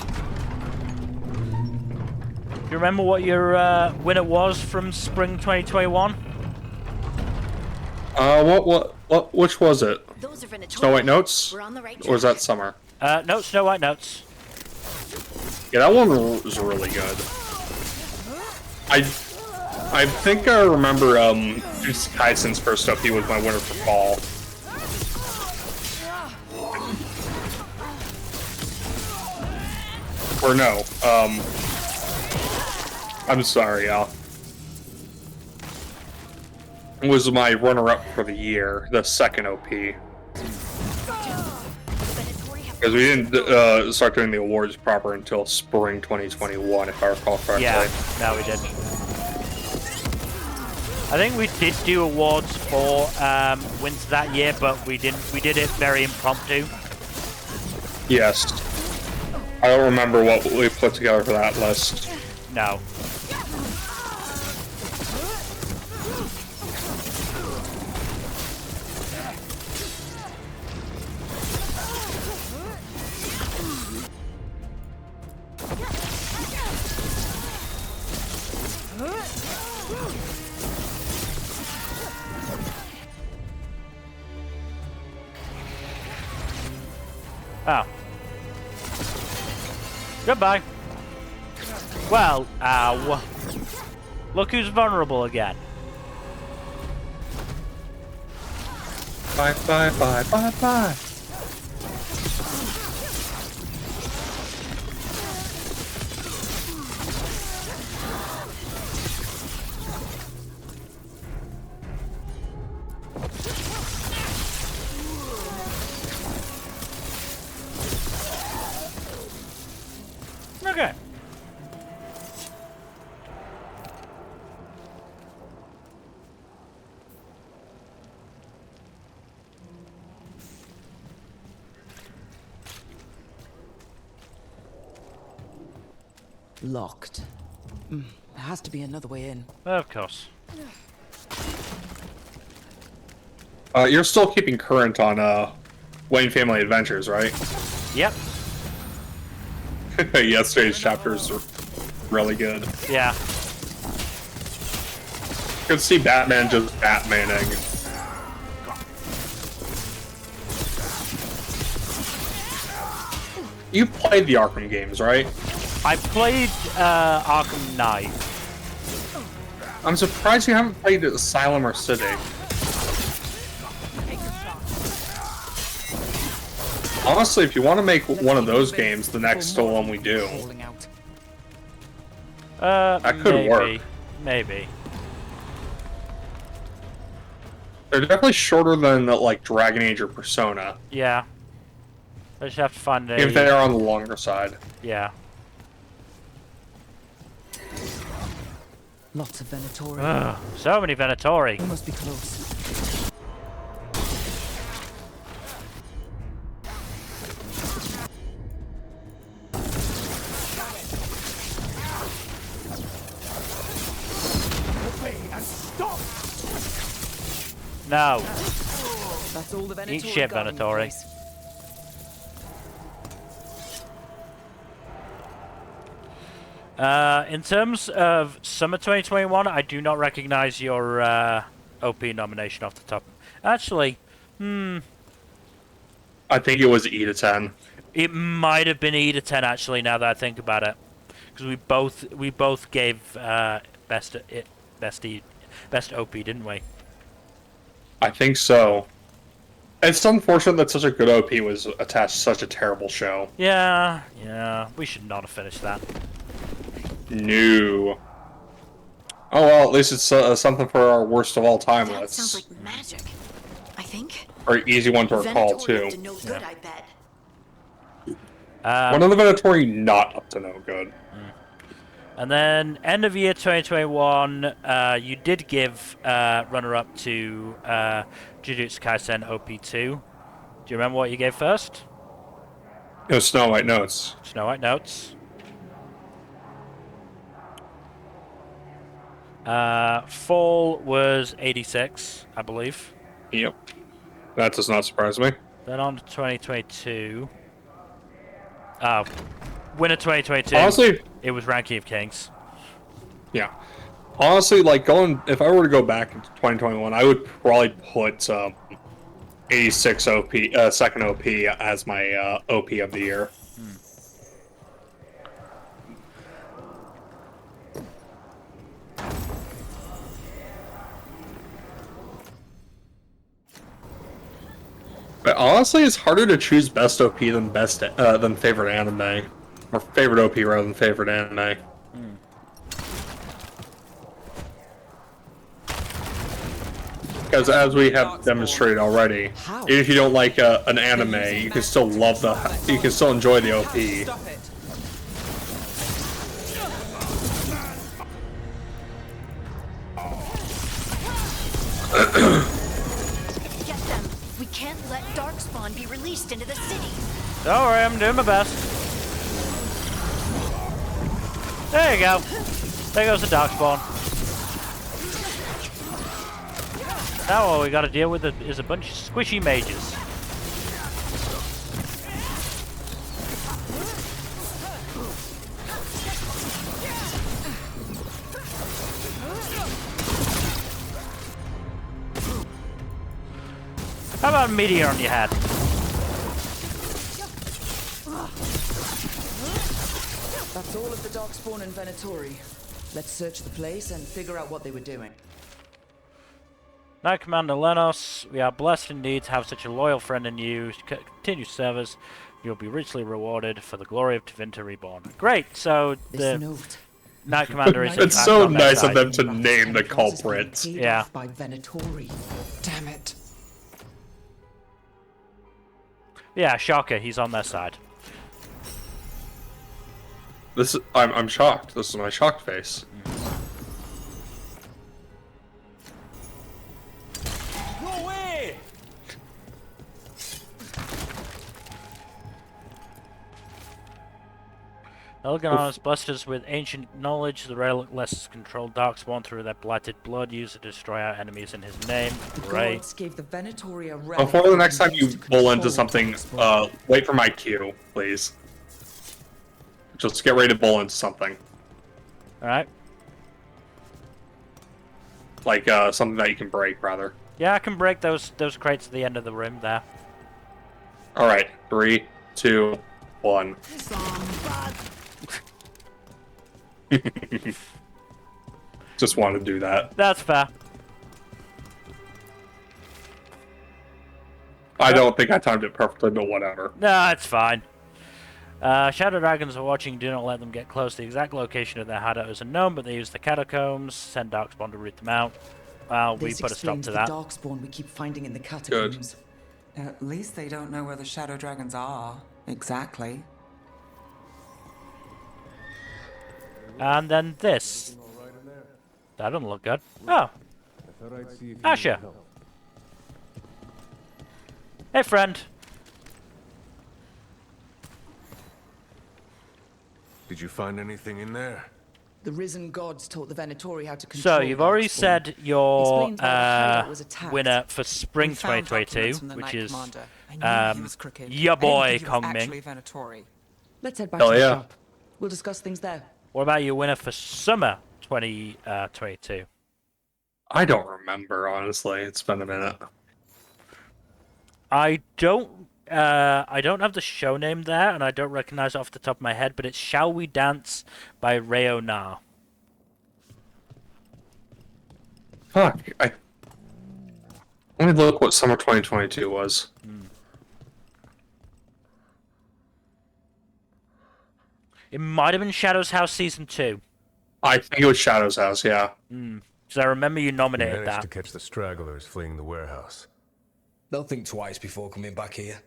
S1: you remember what your winner was from Spring 2021?
S2: Which was it?
S22: Those are Venatori.
S2: Snow White Notes?
S22: We're on the right
S2: Or was
S22: track.
S2: that Summer?
S1: No, Snow White Notes.
S2: Yeah, that one was really good. I think I remember Jujutsu Kaisen's first OP was my winner for fall. Or no, I'm sorry, it was my runner-up for the year, the second OP. Because we didn't start doing the awards proper until spring 2021, if I recall correctly.
S1: Yeah, no, we did. I think we did do awards for wins that year, but we didn't. We did it very impromptu.
S2: Yes. I don't remember what we put together for that list.
S1: No. Oh. Goodbye. Well, ow. Look who's vulnerable again.
S2: Bye, bye, bye, bye, bye.
S7: Locked. There has to be another way in.
S1: Of course.
S2: You're still keeping current on Wayne Family Adventures, right?
S1: Yep.
S2: Yesterday's chapters were really good.
S1: Yeah.
S2: You could see Batman just Batmaning. You played the Arkham games, right?
S1: I played Arkham Knight.
S2: I'm surprised you haven't played Asylum or City. Honestly, if you want to make one of those games the next one we do, that could work.
S1: Maybe.
S2: They're definitely shorter than like Dragon Age or Persona.
S1: Yeah. I just have to find a...
S2: If they are on the longer side.
S1: Yeah.
S7: Lots of Venatori.
S1: Ugh, so many Venatori.
S7: We must be close.
S1: No.
S7: That's all the Venatori.
S1: Eat shit, Venatori. In terms of Summer 2021, I do not recognize your OP nomination off the top. Actually,
S2: I think it was E to 10.
S1: It might have been E to 10 actually. Now that I think about it, because we both gave best OP, didn't we?
S2: I think so. It's unfortunate that such a good OP was attached to such a terrible show.
S1: Yeah. We should not have finished that.
S2: No. Oh well, at least it's something for our worst of all time
S22: That
S2: lists.
S22: sounds like magic, I think.
S2: Or easy one to recall too.
S22: Up to no good, I bet.
S2: One of the Venatori not up to no good.
S1: And then end of year 2021, you did give runner-up to Jujutsu Kaisen OP2. Do you remember what you gave first?
S2: It was Snow White Notes.
S1: Snow White Notes. Fall was 86, I believe.
S2: Yep. That does not surprise me.
S1: Then on to 2022. Winter 2022.
S2: Honestly,
S1: it was Ranking of Kings.
S2: Yeah. Honestly, like if I were to go back into 2021, I would probably put 86 OP, second OP as my OP of the year. But honestly, it's harder to choose best OP than than favorite anime, or favorite OP rather than favorite anime. Because as we have demonstrated already, even if you don't like an anime, you can still you can still enjoy the OP.
S22: Get them. We can't let Darkspawn be released into the city.
S1: Don't worry, I'm doing my best. There you go. There goes the Darkspawn. Now all we gotta deal with is a bunch of squishy mages. How about a meteor on your head?
S7: That's all of the Darkspawn and Venatori. Let's search the place and figure out what they were doing.
S1: Knight Commander Lenos, we are blessed indeed to have such a loyal friend in you. Continue service. You'll be richly rewarded for the glory of Tevinter Reborn. Great, so the Knight Commander is...
S2: It's so nice of them to name the culprit.
S1: Yeah.
S7: By Venatori. Damn it.
S1: Yeah, shocker, he's on their side.
S2: I'm shocked. This is my shocked face.
S12: No way!
S1: Elgon has blessed us with ancient knowledge. The relic lets us control Darkspawn through their blighted blood, used to destroy our enemies in his name. Great.
S7: Gods gave the Venatori a relic.
S2: Before the next time you
S7: to
S2: bull into
S7: control
S2: something,
S7: Darkspawn.
S2: wait for my cue, please. Just get ready to bull into something.
S1: Alright.
S2: Like, something that you can break, rather.
S1: Yeah, I can break those crates at the end of the room there.
S2: Alright, 3, 2, 1. Just want to do that.
S1: That's fair.
S2: I don't think I timed it perfectly, but whatever.
S1: No, it's fine. Shadow dragons are watching. Do not let them get close. The exact location of their hideout is unknown, but they use the catacombs. Send Darkspawn to root them out. Well, we
S7: This
S1: put a stop
S7: explains
S1: to
S7: the
S1: that.
S7: Darkspawn we keep finding in the catacombs.
S5: At least they don't know where the shadow dragons are. Exactly.
S1: And then this. That doesn't look good. Oh. Asher. Hey, friend.
S3: Did you find anything in there?
S7: The risen gods taught the Venatori how to control
S1: So, you've already
S7: Darkspawn.
S1: said your
S7: Explains why the hideout was attacked.
S1: winner for Spring
S5: We found
S1: 2022,
S5: documents from the
S1: which
S5: Knight
S1: is
S5: Commander. I knew he was crooked.
S1: your
S5: I didn't
S1: boy
S5: think he was
S1: Kong
S5: actually
S1: Ming.
S5: Venatori.
S7: Let's head back
S2: Hell
S7: to the
S2: yeah.
S7: shop. We'll discuss things there.
S1: What about your winner for Summer 2022?
S2: I don't remember, honestly. It's been a minute.
S1: I don't have the show name there, and I don't recognize it off the top of my head, but it's Shall We Dance by Rayo Na.
S2: Fuck. Let me look what summer 2022 was.
S1: It might have been Shadow's House Season 2.
S2: I think it was Shadow's House, yeah.
S1: Because I remember you nominated
S3: Managed
S1: that.
S3: to catch the stragglers fleeing the warehouse.
S13: They'll think twice before coming back here.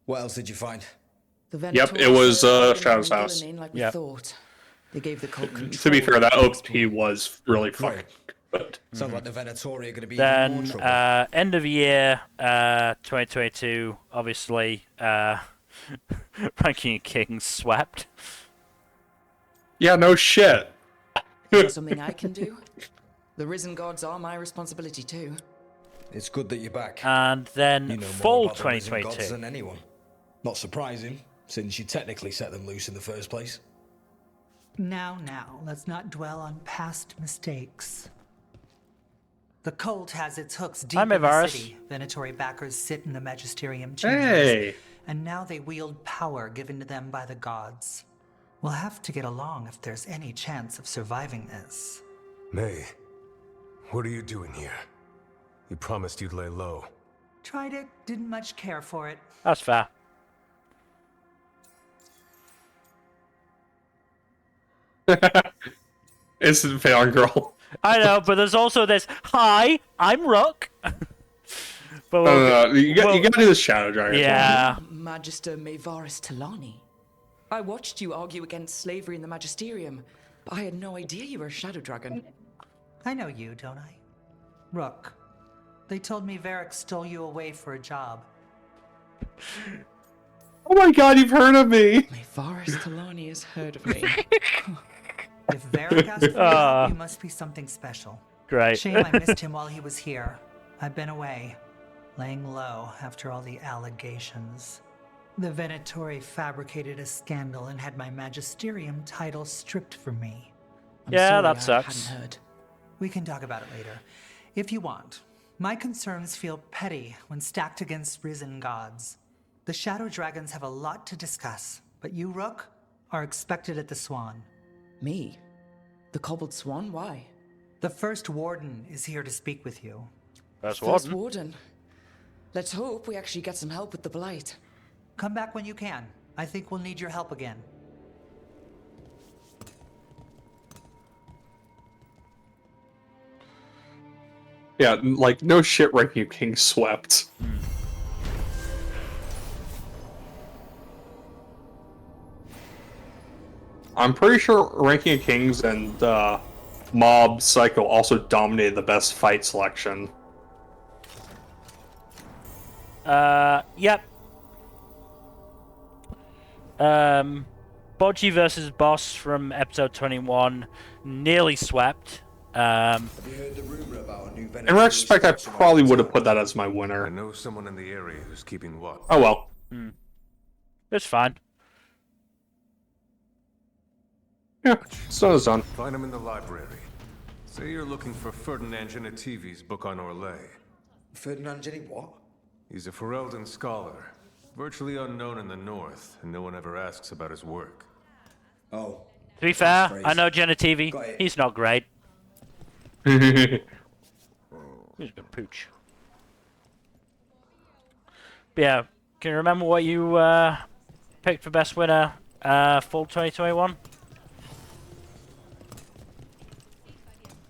S13: What else did you find?
S7: The
S2: Yep, it
S7: Venatori
S2: was
S7: started
S2: Shadow's
S7: bringing
S2: House.
S7: villainy like we
S1: Yep.
S7: thought. They gave the cult control.
S2: To be fair, that
S7: of
S2: OP was really fucking good.
S13: Sounds like the Venatori are going to be even more
S1: Then,
S13: trouble.
S1: end of year 2022, obviously, Ranking of Kings swept.
S2: Yeah, no shit.
S7: Is that something I can do? The risen gods are my responsibility too.
S13: It's good that you're back.
S1: And then
S13: You know more
S1: fall
S13: about the risen gods
S1: 2022.
S13: than anyone. Not surprising, since you technically set them loose in the first place.
S17: Now, let's not dwell on past mistakes. The cult has its hooks deep
S1: Hi,
S17: in the
S1: Mavarus.
S17: city. Venatori backers sit in the Magisterium chambers.
S2: Hey.
S17: And now they wield power given to them by the gods. We'll have to get along if there's any chance of surviving this.
S3: May, what are you doing here? You promised you'd lay low.
S17: Tried it, didn't much care for it.
S1: That's fair.
S2: It's a fan girl.
S1: I know, but there's also this, hi, I'm Rook. But
S2: You gotta do the Shadow Dragon.
S1: Yeah.
S7: Magister Maevaris Talani. I watched you argue against slavery in the Magisterium, but I had no idea you were a Shadow Dragon.
S17: I know you, don't I? Rook. They told me Varric stole you away for a job.
S2: Oh my god, you've heard of me!
S7: Maevaris Talani has heard of me.
S17: If Varric asked for your help, you must be something special.
S1: Great.
S17: Shame I missed him while he was here. I've been away, laying low after all the allegations. The Venatori fabricated a scandal and had my magisterium title stripped from me.
S1: Yeah, that sucks.
S17: We can talk about it later, if you want. My concerns feel petty when stacked against risen gods. The Shadow Dragons have a lot to discuss, but you, Rook, are expected at the Swan.
S7: Me? The Cobbled Swan? Why?
S17: The First Warden is here to speak with you.
S7: First Warden. Let's hope we actually get some help with the Blight.
S17: Come back when you can. I think we'll need your help again.
S2: Yeah, like, no shit, Ranking of Kings swept. I'm pretty sure Ranking of Kings and Mob Psycho also dominated the best fight selection.
S1: Yep. Bodgy versus Boss from episode 21 nearly swept.
S13: Have you heard the rumor about a new
S2: In retrospect, I probably would have put that as my winner.
S3: I know someone in the area who's keeping watch.
S2: Oh well.
S1: It's fine.
S2: Yeah, so it's done.
S3: Find him in the library. Say you're looking for Ferdinand Genetivi's book on Orlais.
S13: Ferdinand Jenny what?
S3: He's a Ferelden scholar, virtually unknown in the north, and no one ever asks about his work.
S13: Oh.
S1: To be fair, I know Genetivi. He's not great. He's a good pooch. But yeah, can you remember what you picked for best winner fall 2021?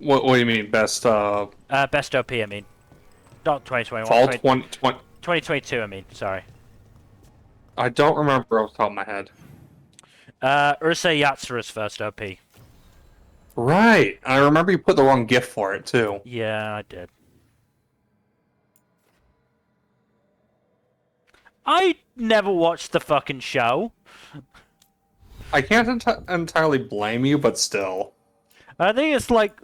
S2: What do you mean, best
S1: best OP, I mean. Not 2021.
S2: Fall
S1: 2022, I mean, sorry.
S2: I don't remember off the top of my head.
S1: Ursa Yatsura's first OP.
S2: Right. I remember you put the wrong GIF for it, too.
S1: Yeah, I did. I never watched the fucking show.
S2: I can't entirely blame you, but still.
S1: I think it's like...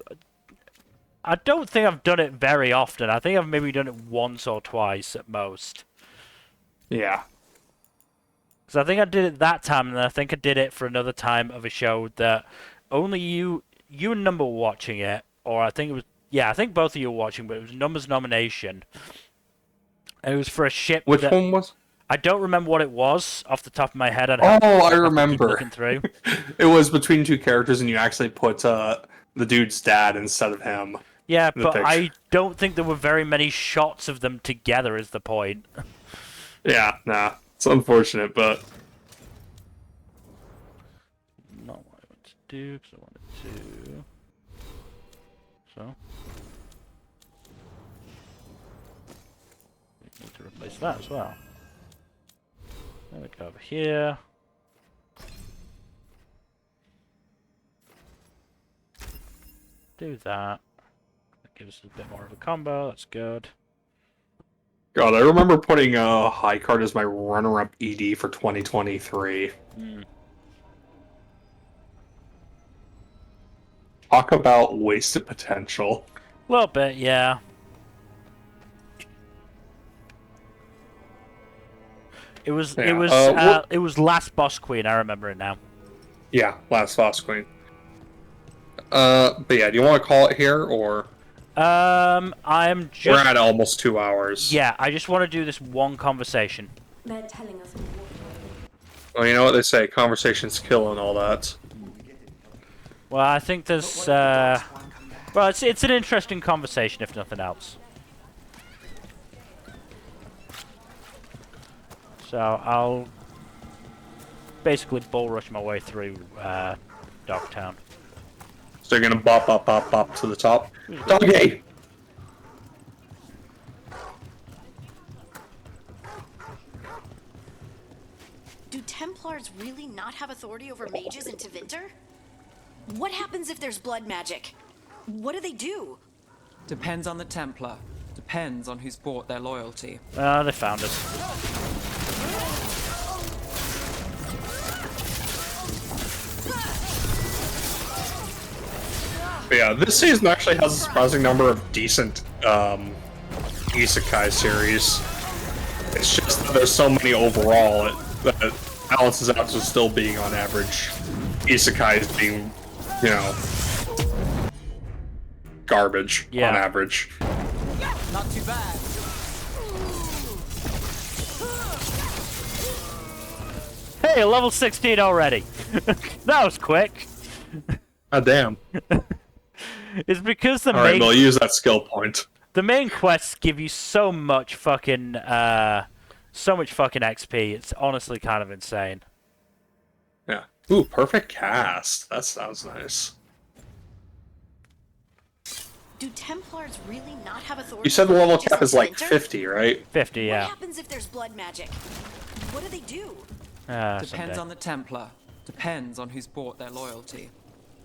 S1: I don't think I've done it very often. I think I've maybe done it once or twice at most.
S2: Yeah.
S1: Because I think I did it that time, and I think I did it for another time of a show that only you and Number were watching it, or I think it was... Yeah, I think both of you were watching, but it was Number's nomination. And it was for a ship...
S2: Which one was...
S1: I don't remember what it was off the top of my head.
S2: I remember.
S1: Looking through.
S2: It was between two characters, and you actually put the dude's dad instead of him.
S1: Yeah, but I don't think there were very many shots of them together, is the point.
S2: Yeah, nah. It's unfortunate, but...
S1: Not what I want to do, because I wanted to... So... We need to replace that as well. Then we go over here. Do that. That gives us a bit more of a combo, that's good.
S2: God, I remember putting High Card as my runner-up ED for 2023. Talk about wasted potential.
S1: A little bit, yeah. It was it was Last Boss Queen, I remember it now.
S2: Yeah, Last Boss Queen. But yeah, do you want to call it here, or...?
S1: I'm just...
S2: We're at almost 2 hours.
S1: Yeah, I just want to do this one conversation.
S22: They're telling us.
S2: Well, you know what they say, conversations kill and all that.
S1: Well, I think there's, well, it's an interesting conversation, if nothing else. So, I'll basically bull rush my way through, Dogtown.
S2: So you're gonna bop to the top. Doggy!
S22: Do Templars really not have authority over mages in Tevinter? What happens if there's blood magic? What do they do?
S5: Depends on the Templar. Depends on who's bought their loyalty.
S1: They found us.
S2: But yeah, this season actually has a surprising number of decent isekai series. It's just that there's so many overall that balances out to still being on average. Isekais being, you know, garbage on average.
S5: Not too bad.
S1: Hey, level 16 already. That was quick.
S2: Ah, damn.
S1: It's because the
S2: Alright, we'll use that skill point.
S1: The main quests give you so much fucking XP. It's honestly kind of insane.
S2: Yeah. Ooh, perfect cast. That sounds nice.
S22: Do Templars really not have authority?
S2: You said the
S22: over
S2: level
S22: mages
S2: cap
S22: in
S2: is like
S22: Tevinter?
S2: 50, right?
S1: 50, yeah.
S22: What happens if there's blood magic? What do they do?
S5: Depends on the Templar. Depends on who's bought their loyalty.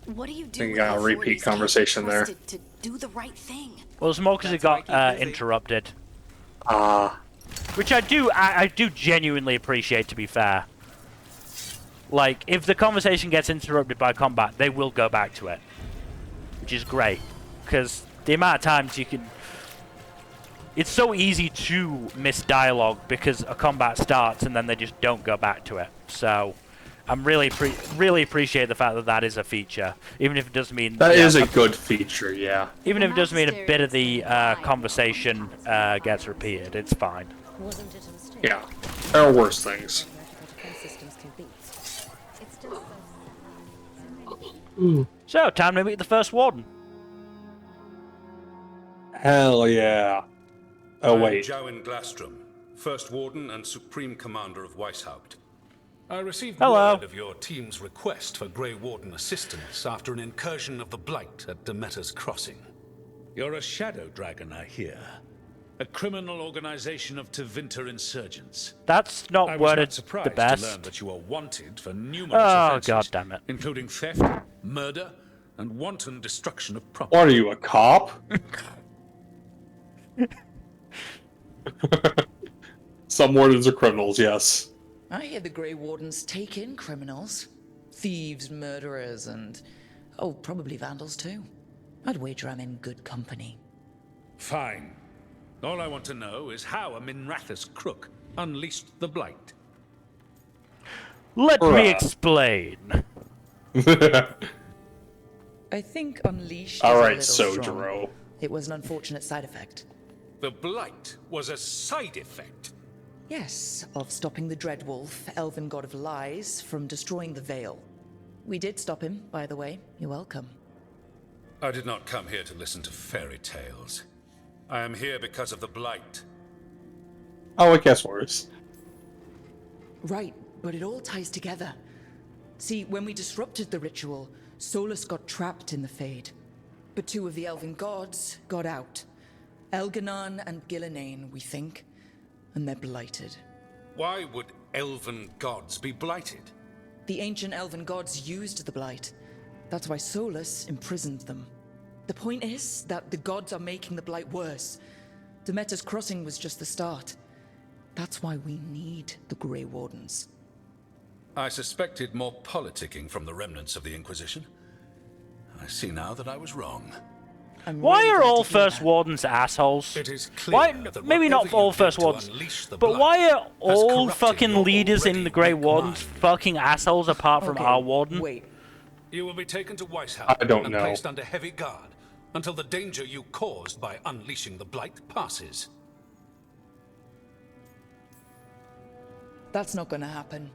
S22: What do you
S2: I
S22: do?
S2: think you
S22: with
S2: got a
S22: authorities
S2: repeat
S22: can't be
S2: conversation there.
S22: trusted to do the right thing?
S1: Well, it's more because it got interrupted. Which I do genuinely appreciate, to be fair. Like, if the conversation gets interrupted by combat, they will go back to it. Which is great. Because the amount of times you can... It's so easy to miss dialogue because a combat starts and then they just don't go back to it. So, I'm really appreciate the fact that that is a feature. Even if it does mean...
S2: That is a good feature, yeah.
S1: Even if it does mean a bit of the conversation gets repeated, it's fine.
S11: Wasn't it a mistake?
S2: Yeah. There are worse things.
S11: Systems can be. It's just
S1: So, time to meet the first warden.
S2: Hell yeah. Oh, wait.
S6: Jowin Glastrom, First Warden and Supreme Commander of Weishaupt. I received
S1: Hello.
S6: word of your team's request for Grey Warden assistance after an incursion of the Blight at Demeter's Crossing. You're a shadow dragon, I hear. A criminal organization of Tevinter insurgents.
S1: That's not
S6: I was
S1: worded
S6: not surprised
S1: the best.
S6: to learn that you are wanted for numerous
S1: Oh,
S6: offenses,
S1: god damn it.
S6: including theft, murder, and wanton destruction of property.
S2: What are you, a cop? Some wardens are criminals, yes.
S7: I hear the Grey Wardens take in criminals. Thieves, murderers, and... oh, probably vandals too. I'd wager I'm in good company.
S6: Fine. All I want to know is how a Minrathous crook unleashed the Blight.
S1: Let me explain.
S7: I think unleash is
S2: All
S7: a
S2: right,
S7: little strong.
S2: Sojiro.
S7: It was an unfortunate side effect.
S6: The Blight was a side effect.
S7: Yes, of stopping the Dreadwolf, Elven God of Lies, from destroying the Veil. We did stop him, by the way. You're welcome.
S6: I did not come here to listen to fairy tales. I am here because of the Blight.
S2: Oh, it gets worse.
S7: Right, but it all ties together. See, when we disrupted the ritual, Solus got trapped in the Fade. But two of the Elven Gods got out. Elganon and Gillenane, we think. And they're blighted.
S6: Why would Elven Gods be blighted?
S7: The ancient Elven Gods used the Blight. That's why Solus imprisoned them. The point is that the gods are making the Blight worse. Demeter's Crossing was just the start. That's why we need the Grey Wardens.
S6: I suspected more politicking from the remnants of the Inquisition. I see now that I was wrong.
S1: Why are all First Wardens assholes?
S6: It is clear
S1: Why?
S6: that
S1: Maybe not
S6: whatever
S1: all
S6: you did
S1: First
S6: to
S1: Wardens,
S6: unleash the
S1: but
S6: Blight
S1: why are
S6: has
S1: all
S6: corrupted
S1: fucking
S6: your
S1: leaders in
S6: already
S1: the Grey
S6: weak
S1: Wardens
S6: mind.
S1: fucking assholes apart from our Warden?
S7: Wait.
S6: You will be taken to Weishaupt
S2: I don't
S6: and
S2: know.
S6: placed under heavy guard until the danger you caused by unleashing the Blight passes.
S7: That's not gonna happen.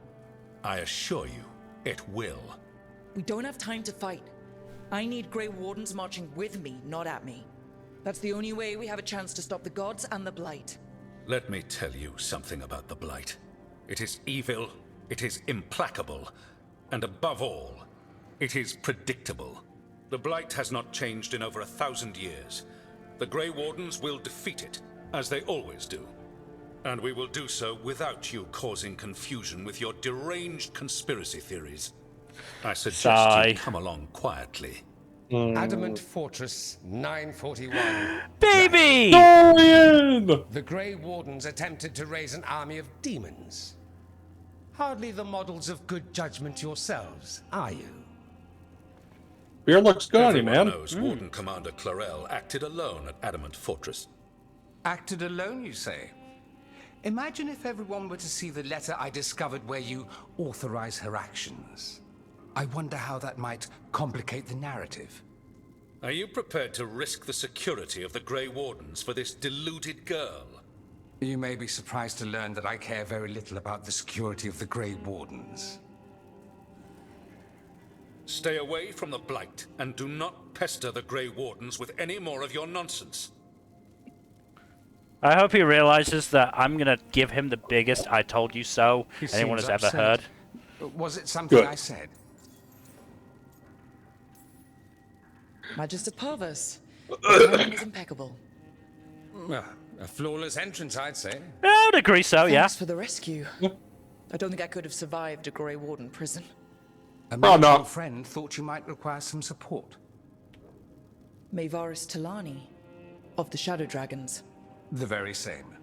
S6: I assure you, it will.
S7: We don't have time to fight. I need Grey Wardens marching with me, not at me. That's the only way we have a chance to stop the gods and the Blight.
S6: Let me tell you something about the Blight. It is evil, it is implacable, and above all, it is predictable. The Blight has not changed in over 1,000 years. The Grey Wardens will defeat it, as they always do. And we will do so without you causing confusion with your deranged conspiracy theories. I suggest you come along quietly.
S18: Adamant Fortress 941.
S1: Baby!
S2: Dorian!
S18: The Grey Wardens attempted to raise an army of demons. Hardly the models of good judgment yourselves, are you?
S2: Beer looks good on you,
S6: Everyone
S2: man.
S6: knows Warden Commander Clarel acted alone at Adamant Fortress.
S18: Acted alone, you say? Imagine if everyone were to see the letter I discovered where you authorize her actions. I wonder how that might complicate the narrative.
S6: Are you prepared to risk the security of the Grey Wardens for this deluded girl?
S18: You may be surprised to learn that I care very little about the security of the Grey Wardens.
S6: Stay away from the Blight, and do not pester the Grey Wardens with any more of your nonsense.
S1: I hope he realizes that I'm gonna give him the biggest "I told you so"
S18: He
S1: anyone has
S18: seems
S1: ever heard.
S18: upset. Was it something
S2: Good.
S18: I said?
S7: Magister Parvus. The timing is impeccable.
S18: Well, a flawless entrance, I'd say.
S1: I would agree so, yeah.
S7: Thanks for the rescue. I don't think I could have survived a Grey Warden prison.
S18: A
S2: Oh, no.
S18: mutual friend thought you might require some support.
S7: Mayvaris Talani, of the Shadow Dragons.
S18: The very same.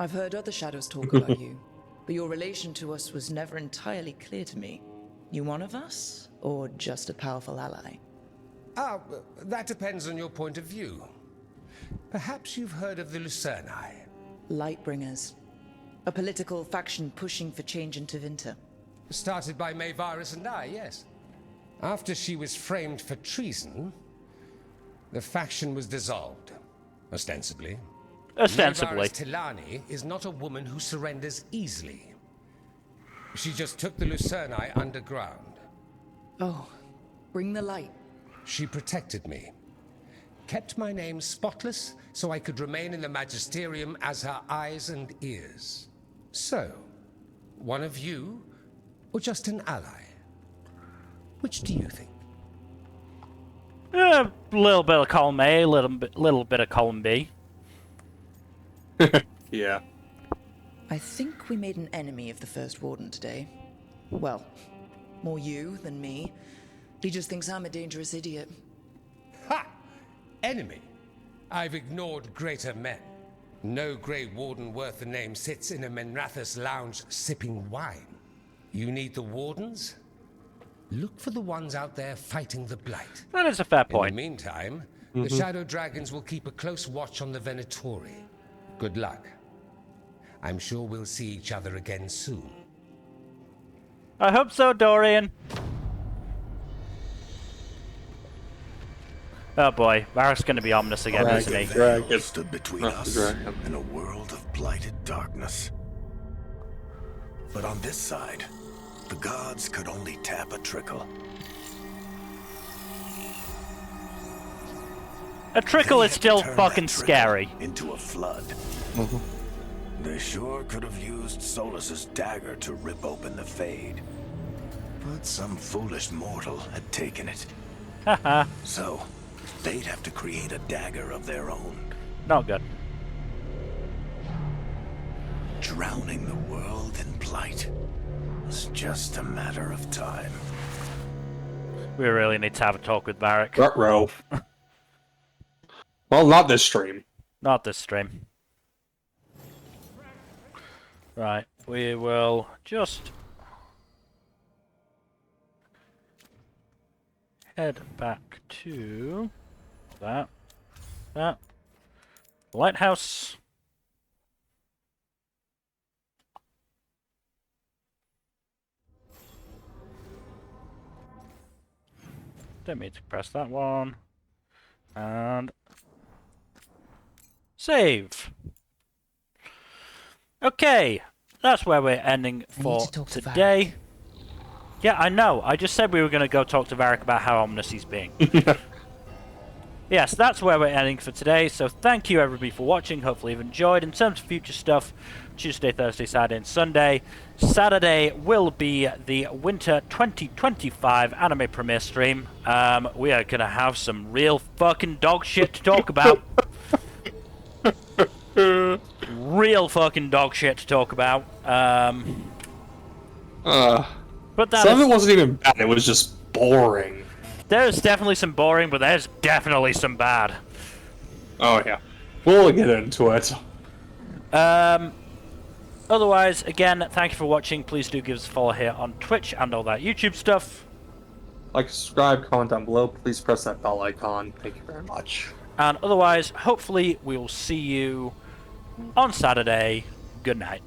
S7: I've heard other shadows talk about you, but your relation to us was never entirely clear to me. You one of us, or just a powerful ally?
S18: That depends on your point of view. Perhaps you've heard of the Lucerni.
S7: Lightbringers. A political faction pushing for change in Tevinter.
S18: Started by Mayvarus and I, yes. After she was framed for treason, the faction was dissolved, ostensibly.
S1: Ostensibly.
S18: Mayvarus Tilani is not a woman who surrenders easily. She just took the Lucerni underground.
S7: Oh, bring the light.
S18: She protected me. Kept my name spotless so I could remain in the Magisterium as her eyes and ears. So, one of you, or just an ally? Which do you think?
S1: A little bit of column A, little bit of column B.
S2: Yeah.
S7: I think we made an enemy of the First Warden today. Well, more you than me. He just thinks I'm a dangerous idiot.
S18: Ha! Enemy? I've ignored greater men. No Grey Warden worth the name sits in a Menrathus lounge sipping wine. You need the Wardens? Look for the ones out there fighting the Blight.
S1: That is a fair point.
S18: In the meantime, the Shadow Dragons will keep a close watch on the Venatori. Good luck. I'm sure we'll see each other again soon.
S1: I hope so, Dorian. Oh boy, Varric's gonna be ominous again, isn't he?
S4: Veil stood between us and a world of blighted darkness. But on this side, the gods could only tap a trickle.
S1: A trickle is still fucking scary.
S4: Into a flood. They sure could have used Solus's dagger to rip open the Fade. But some foolish mortal had taken it.
S1: Haha.
S4: So, they'd have to create a dagger of their own.
S1: Not good.
S4: Drowning the world in blight was just a matter of time.
S1: We really need to have a talk with Varric.
S2: Ruh-roh. Well, not this stream.
S1: Not this stream. Right, we will just head back to that lighthouse. Don't mean to press that one. And save. Okay, that's where we're ending for today. Yeah, I know. I just said we were going to go talk to Varric about how ominous he's being. Yes, that's where we're ending for today. So thank you everybody for watching. Hopefully you've enjoyed. In terms of future stuff, Tuesday, Thursday, Saturday, and Sunday. Saturday will be the Winter 2025 anime premiere stream. We are going to have some real fucking dog shit to talk about. Real fucking dog shit to talk about. But that
S2: some of it wasn't even bad. It was just boring.
S1: There's definitely some boring, but there's definitely some bad.
S2: Oh yeah, we'll get into it.
S1: Otherwise, again, thank you for watching. Please do give us a follow here on Twitch and all that YouTube stuff.
S2: Like, subscribe, comment down below. Please press that bell icon. Thank you very much.
S1: And otherwise, hopefully, we will see you on Saturday. Good night.